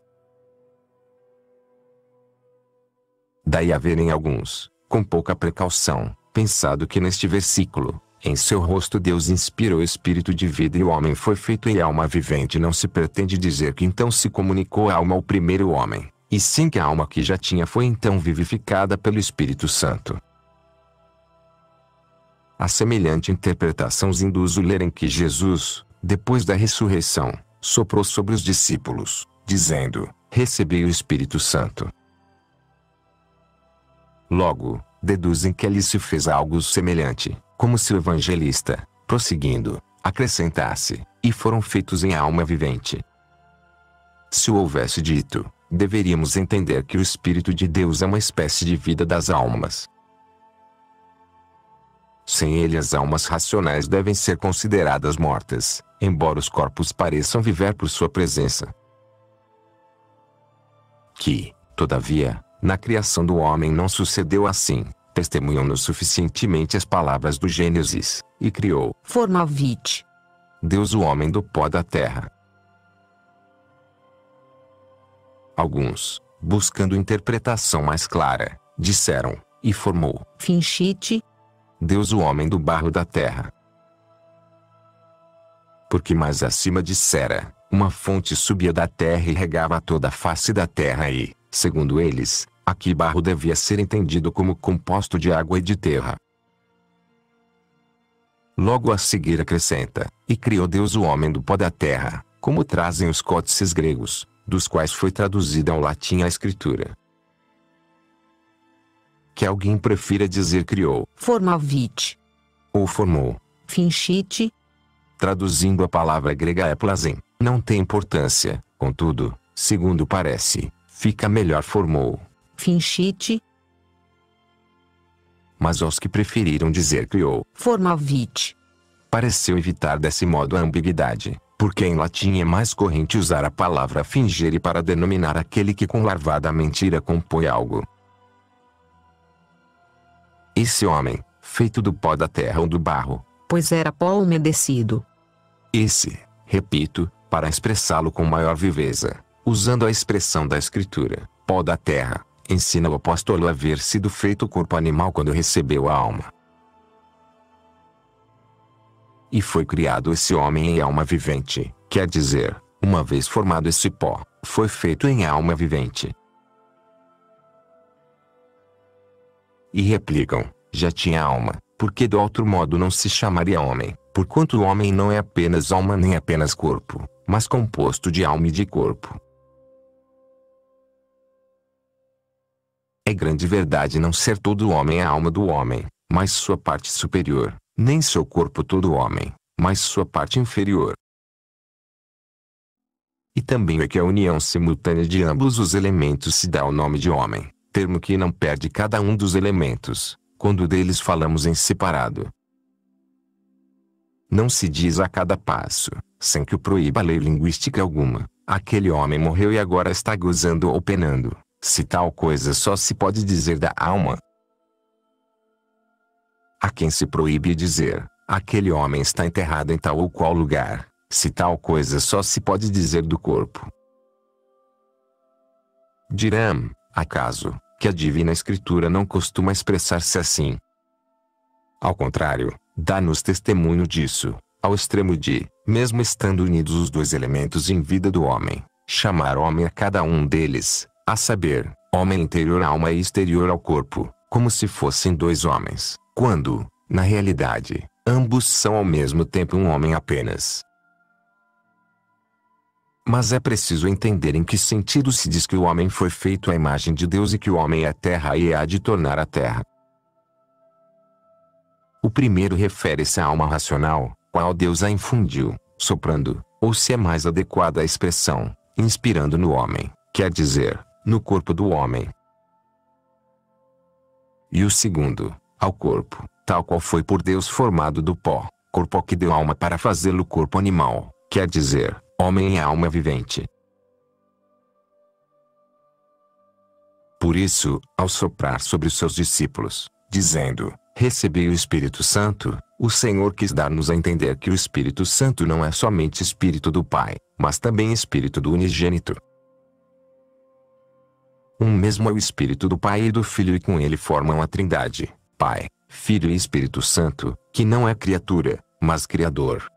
Daí haverem alguns, com pouca precaução, pensado que neste versículo, em seu rosto Deus inspirou o espírito de vida e o homem foi feito em alma vivente. Não se pretende dizer que então se comunicou a alma ao primeiro homem, e sim que a alma que já tinha foi então vivificada pelo Espírito Santo. A semelhante interpretação os induz a lerem que Jesus, depois da ressurreição, soprou sobre os discípulos, dizendo: recebei o Espírito Santo. Logo, deduzem que ali se fez algo semelhante, como se o evangelista, prosseguindo, acrescentasse: e foram feitos em alma vivente. Se o houvesse dito, deveríamos entender que o Espírito de Deus é uma espécie de vida das almas. Sem ele as almas racionais devem ser consideradas mortas, embora os corpos pareçam viver por sua presença. Que, todavia, na criação do homem não sucedeu assim, testemunham-nos suficientemente as palavras do Gênesis, e criou, Formalvit. Deus o homem do pó da terra. Alguns, buscando interpretação mais clara, disseram, e formou, Finchite. Deus o homem do barro da terra. Porque mais acima dissera, uma fonte subia da terra e regava toda a face da terra e, segundo eles, aqui barro devia ser entendido como composto de água e de terra. Logo a seguir acrescenta, e criou Deus o homem do pó da terra, como trazem os códices gregos, dos quais foi traduzida ao latim a escritura. Que alguém prefira dizer criou, Formalvit. ou formou, Finchite. traduzindo a palavra grega eplasem, não tem importância, contudo, segundo parece, fica melhor formou. Finchite. Mas aos que preferiram dizer criou, Formalvit. pareceu evitar desse modo a ambiguidade, porque em latim é mais corrente usar a palavra fingere para denominar aquele que com larvada mentira compõe algo. Esse homem, feito do pó da terra ou do barro, Pois era pó umedecido. esse, repito, para expressá-lo com maior viveza, usando a expressão da escritura, pó da terra, ensina o apóstolo a haver sido feito corpo animal quando recebeu a alma. E foi criado esse homem em alma vivente, quer dizer, uma vez formado esse pó, foi feito em alma vivente. E replicam, já tinha alma, porque do outro modo não se chamaria homem, porquanto o homem não é apenas alma nem apenas corpo, mas composto de alma e de corpo. É grande verdade não ser todo homem a alma do homem, mas sua parte superior, nem seu corpo todo homem, mas sua parte inferior. E também é que a união simultânea de ambos os elementos se dá o nome de homem, termo que não perde cada um dos elementos, quando deles falamos em separado. Não se diz a cada passo, sem que o proíba a lei linguística alguma, aquele homem morreu e agora está gozando ou penando, se tal coisa só se pode dizer da alma. A quem se proíbe dizer, aquele homem está enterrado em tal ou qual lugar, se tal coisa só se pode dizer do corpo. Dirão, acaso, que a divina escritura não costuma expressar-se assim? Ao contrário, dá-nos testemunho disso, ao extremo de, mesmo estando unidos os dois elementos em vida do homem, chamar homem a cada um deles, a saber, homem interior à alma e exterior ao corpo, como se fossem dois homens, quando, na realidade, ambos são ao mesmo tempo um homem apenas. Mas é preciso entender em que sentido se diz que o homem foi feito à imagem de Deus e que o homem é terra e há de tornar a terra. O primeiro refere-se à alma racional, qual Deus a infundiu, soprando, ou se é mais adequada a expressão, inspirando no homem, quer dizer, no corpo do homem. E o segundo, ao corpo, tal qual foi por Deus formado do pó, corpo ao que deu alma para fazê-lo corpo animal, quer dizer, homem e alma vivente. Por isso, ao soprar sobre os seus discípulos, dizendo, recebei o Espírito Santo, o Senhor quis dar-nos a entender que o Espírito Santo não é somente Espírito do Pai, mas também Espírito do unigênito. Um mesmo é o Espírito do Pai e do Filho e com ele formam a Trindade, Pai, Filho e Espírito Santo, que não é criatura, mas Criador.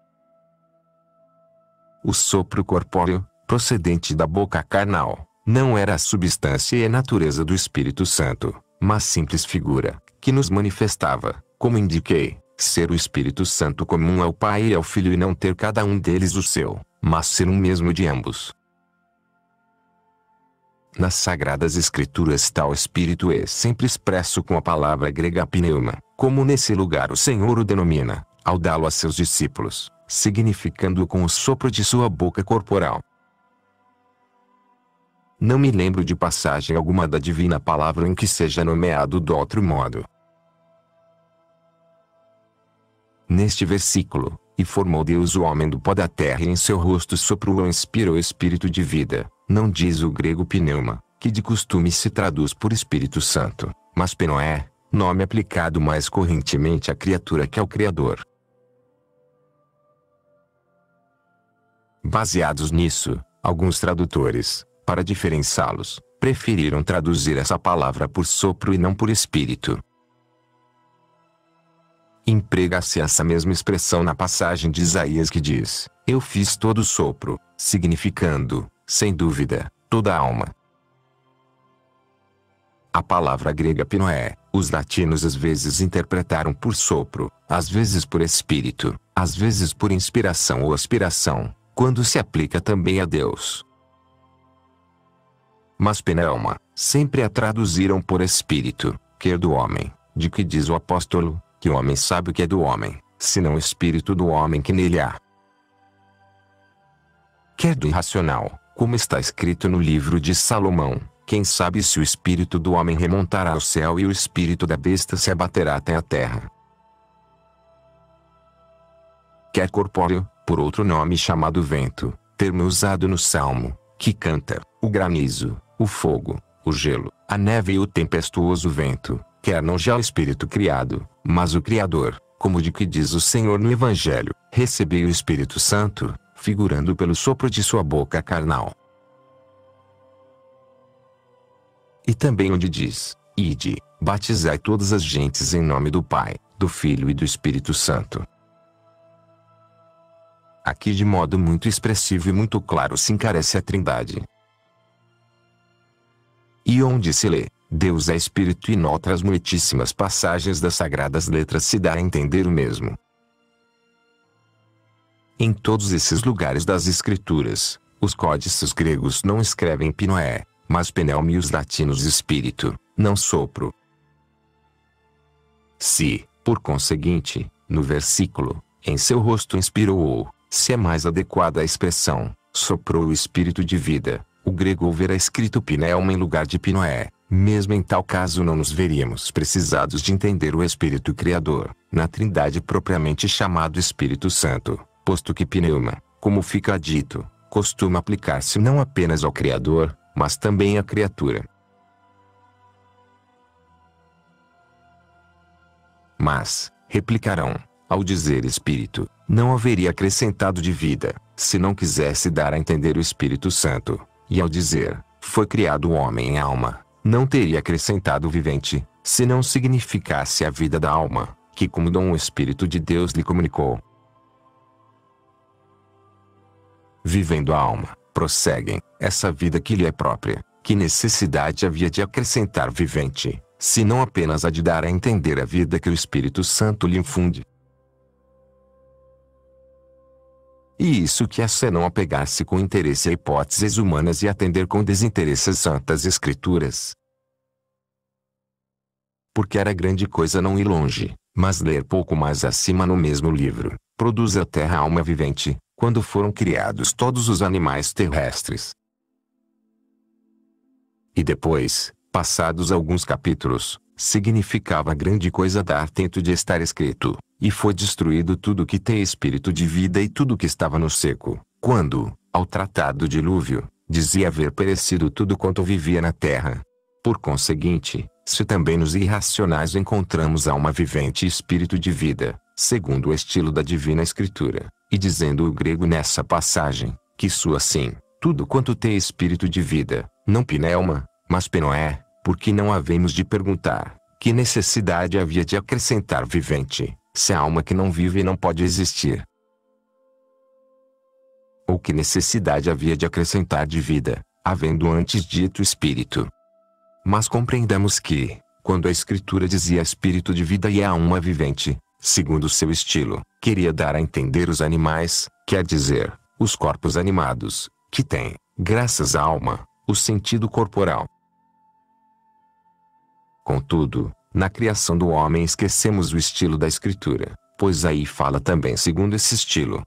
O sopro corpóreo, procedente da boca carnal, não era a substância e a natureza do Espírito Santo, mas simples figura, que nos manifestava, como indiquei, ser o Espírito Santo comum ao Pai e ao Filho e não ter cada um deles o seu, mas ser um mesmo de ambos. Nas Sagradas Escrituras tal Espírito é sempre expresso com a palavra grega pneuma, como nesse lugar o Senhor o denomina, ao dá-lo a seus discípulos, significando-o com o sopro de sua boca corporal. Não me lembro de passagem alguma da divina palavra em que seja nomeado do outro modo. neste versículo, e formou Deus o homem do pó da terra e em seu rosto soprou ou inspirou espírito de vida, não diz o grego pneuma, que de costume se traduz por Espírito Santo, mas pnoé, nome aplicado mais correntemente à criatura que ao Criador. Baseados nisso, alguns tradutores, para diferenciá-los, preferiram traduzir essa palavra por sopro e não por espírito. Emprega-se essa mesma expressão na passagem de Isaías que diz: "Eu fiz todo o sopro", significando, sem dúvida, toda a alma. A palavra grega pnoé, os latinos às vezes interpretaram por sopro, às vezes por espírito, às vezes por inspiração ou aspiração, quando se aplica também a Deus. Mas pneuma, sempre a traduziram por espírito, que é do homem, de que diz o apóstolo, que o homem sabe o que é do homem, senão o espírito do homem que nele há. Quer do irracional, como está escrito no livro de Salomão, quem sabe se o espírito do homem remontará ao céu e o espírito da besta se abaterá até a terra. Quer corpóreo, por outro nome chamado vento, termo usado no Salmo, que canta, o granizo, o fogo, o gelo, a neve e o tempestuoso vento, quer não já o espírito criado, mas o Criador, como de que diz o Senhor no Evangelho, recebei o Espírito Santo, figurando pelo sopro de sua boca carnal. E também onde diz, ide, batizai todas as gentes em nome do Pai, do Filho e do Espírito Santo. Aqui de modo muito expressivo e muito claro se encarece a Trindade. E onde se lê, Deus é Espírito e noutras muitíssimas passagens das Sagradas Letras se dá a entender o mesmo. Em todos esses lugares das Escrituras, os códices gregos não escrevem pnoé, mas pneuma e os latinos espírito, não sopro. Se, por conseguinte, no versículo, em seu rosto inspirou ou, se é mais adequada a expressão, soprou o espírito de vida, o grego houverá escrito pneuma em lugar de pnoé. Mesmo em tal caso não nos veríamos precisados de entender o Espírito Criador, na Trindade propriamente chamado Espírito Santo, posto que pneuma, como fica dito, costuma aplicar-se não apenas ao Criador, mas também à criatura. Mas, replicarão, ao dizer Espírito, não haveria acrescentado de vida, se não quisesse dar a entender o Espírito Santo, e ao dizer, foi criado o homem em alma, não teria acrescentado vivente, se não significasse a vida da alma, que como dom o Espírito de Deus lhe comunicou. Vivendo a alma, prosseguem, essa vida que lhe é própria, que necessidade havia de acrescentar vivente, se não apenas a de dar a entender a vida que o Espírito Santo lhe infunde. E isso que é senão apegar-se com interesse a hipóteses humanas e atender com desinteresse às santas Escrituras. Porque era grande coisa não ir longe, mas ler pouco mais acima no mesmo livro, produz a terra alma vivente, quando foram criados todos os animais terrestres. E depois, passados alguns capítulos, significava grande coisa dar tento de estar escrito, e foi destruído tudo que tem espírito de vida e tudo que estava no seco, quando, ao tratar do dilúvio, dizia haver perecido tudo quanto vivia na terra. Por conseguinte, se também nos irracionais encontramos alma vivente e espírito de vida, segundo o estilo da Divina Escritura, e dizendo o grego nessa passagem, que sua sim, tudo quanto tem espírito de vida, não pneuma, mas pnoé, porque não havemos de perguntar, que necessidade havia de acrescentar vivente, se a alma que não vive não pode existir? Ou que necessidade havia de acrescentar de vida, havendo antes dito espírito? Mas compreendamos que, quando a Escritura dizia espírito de vida e a alma vivente, segundo o seu estilo, queria dar a entender os animais, quer dizer, os corpos animados, que têm, graças à alma, o sentido corporal. Contudo, na criação do homem esquecemos o estilo da Escritura, pois aí fala também segundo esse estilo.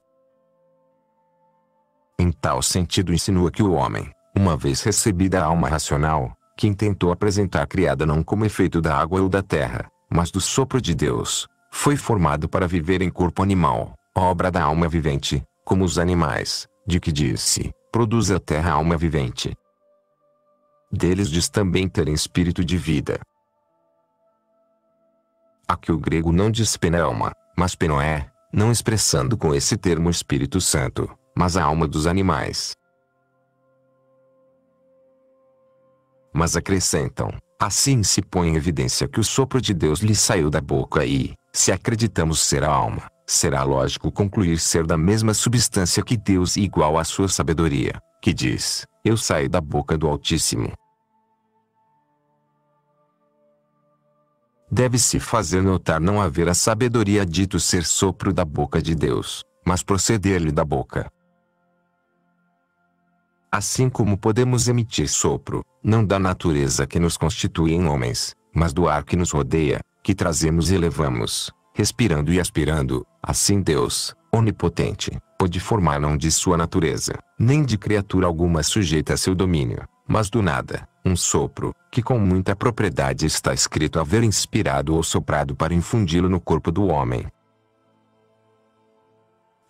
Em tal sentido insinua que o homem, uma vez recebida a alma racional, que intentou apresentar criada não como efeito da água ou da terra, mas do sopro de Deus, foi formado para viver em corpo animal, obra da alma vivente, como os animais, de que disse, produz a terra alma vivente. Deles diz também terem espírito de vida. Aqui o grego não diz pneuma, mas pnoé, não expressando com esse termo o Espírito Santo, mas a alma dos animais. Mas acrescentam, assim se põe em evidência que o sopro de Deus lhe saiu da boca e, se acreditamos ser a alma, será lógico concluir ser da mesma substância que Deus e igual à sua sabedoria, que diz, eu saí da boca do Altíssimo. Deve-se fazer notar não haver a sabedoria dito ser sopro da boca de Deus, mas proceder-lhe da boca. Assim como podemos emitir sopro, não da natureza que nos constitui em homens, mas do ar que nos rodeia, que trazemos e levamos, respirando e aspirando, assim Deus, onipotente, pode formar não de sua natureza, nem de criatura alguma sujeita a seu domínio, mas do nada, um sopro, que com muita propriedade está escrito haver inspirado ou soprado para infundi-lo no corpo do homem.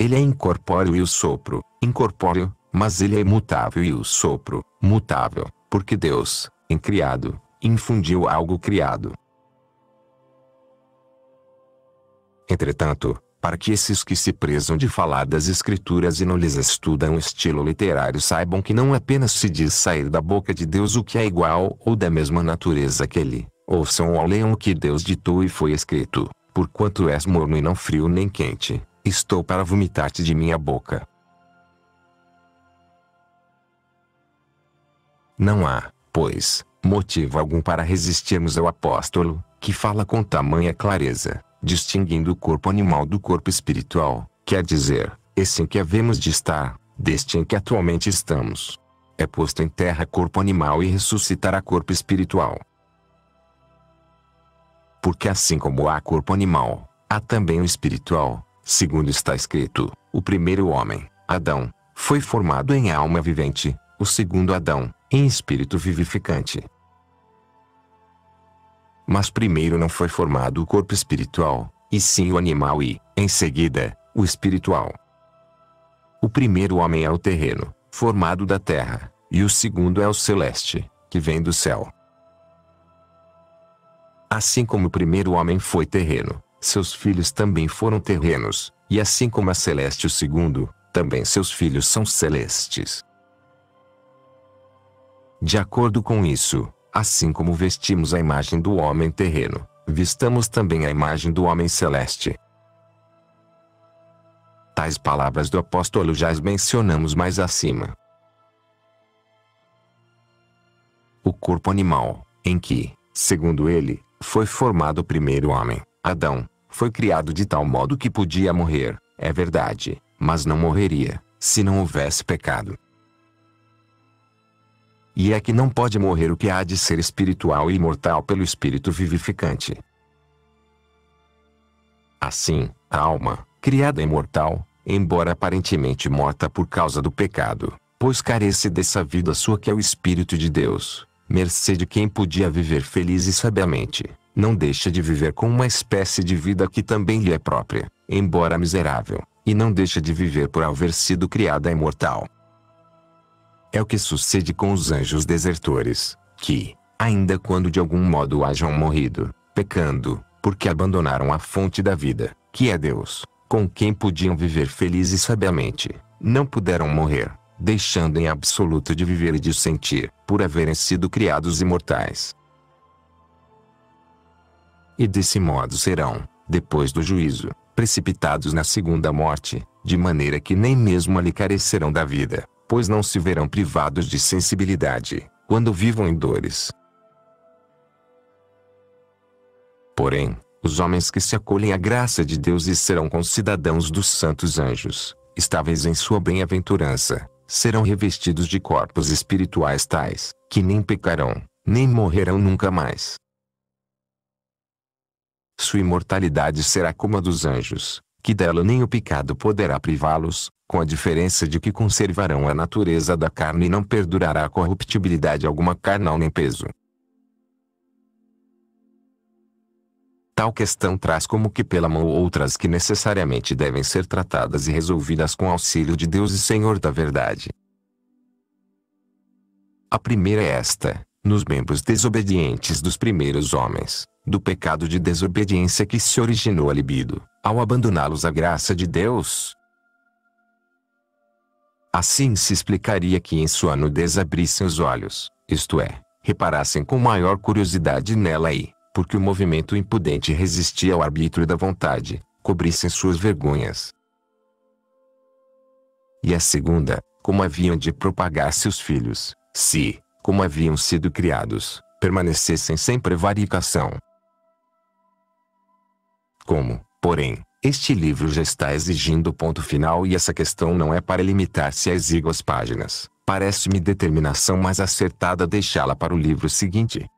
Ele é incorpóreo e o sopro, incorpóreo, mas ele é imutável e o sopro, mutável, porque Deus, em criado, infundiu algo criado. Entretanto, para que esses que se prezam de falar das Escrituras e não lhes estudam o estilo literário saibam que não apenas se diz sair da boca de Deus o que é igual ou da mesma natureza que ele, ouçam ou leiam o que Deus ditou e foi escrito, porquanto és morno e não frio nem quente, estou para vomitar-te de minha boca. Não há, pois, motivo algum para resistirmos ao apóstolo, que fala com tamanha clareza, distinguindo o corpo animal do corpo espiritual, quer dizer, esse em que havemos de estar, deste em que atualmente estamos. É posto em terra corpo animal e ressuscitará corpo espiritual. Porque assim como há corpo animal, há também o espiritual, segundo está escrito, o primeiro homem, Adão, foi formado em alma vivente, o segundo Adão, em espírito vivificante. Mas primeiro não foi formado o corpo espiritual, e sim o animal e, em seguida, o espiritual. O primeiro homem é o terreno, formado da terra, e o segundo é o celeste, que vem do céu. Assim como o primeiro homem foi terreno, seus filhos também foram terrenos, e assim como é celeste o segundo, também seus filhos são celestes. De acordo com isso, assim como vestimos a imagem do homem terreno, vistamos também a imagem do homem celeste. Tais palavras do apóstolo já as mencionamos mais acima. O corpo animal, em que, segundo ele, foi formado o primeiro homem, Adão, foi criado de tal modo que podia morrer, é verdade, mas não morreria, se não houvesse pecado. E é que não pode morrer o que há de ser espiritual e imortal pelo Espírito vivificante. Assim, a alma, criada imortal, embora aparentemente morta por causa do pecado, pois carece dessa vida sua que é o Espírito de Deus, mercê de quem podia viver feliz e sabiamente, não deixa de viver com uma espécie de vida que também lhe é própria, embora miserável, e não deixa de viver por haver sido criada imortal. É o que sucede com os anjos desertores, que, ainda quando de algum modo hajam morrido, pecando, porque abandonaram a fonte da vida, que é Deus, com quem podiam viver felizes e sabiamente, não puderam morrer, deixando em absoluto de viver e de sentir, por haverem sido criados imortais. E desse modo serão, depois do juízo, precipitados na segunda morte, de maneira que nem mesmo ali carecerão da vida, pois não se verão privados de sensibilidade, quando vivam em dores. Porém, os homens que se acolhem à graça de Deus e serão concidadãos dos santos anjos, estáveis em sua bem-aventurança, serão revestidos de corpos espirituais tais, que nem pecarão, nem morrerão nunca mais. Sua imortalidade será como a dos anjos, que dela nem o pecado poderá privá-los, com a diferença de que conservarão a natureza da carne e não perdurará a corruptibilidade alguma carnal nem peso. Tal questão traz como que pela mão outras que necessariamente devem ser tratadas e resolvidas com auxílio de Deus e Senhor da verdade. A primeira é esta: nos membros desobedientes dos primeiros homens, do pecado de desobediência que se originou a libido, ao abandoná-los à graça de Deus. Assim se explicaria que em sua nudez abrissem os olhos, isto é, reparassem com maior curiosidade nela e, porque o movimento impudente resistia ao arbítrio da vontade, cobrissem suas vergonhas. E a segunda, como haviam de propagar seus filhos, se, como haviam sido criados, permanecessem sem prevaricação. Como, porém, este livro já está exigindo ponto final e essa questão não é para limitar-se a exíguas páginas, parece-me determinação mais acertada deixá-la para o livro seguinte.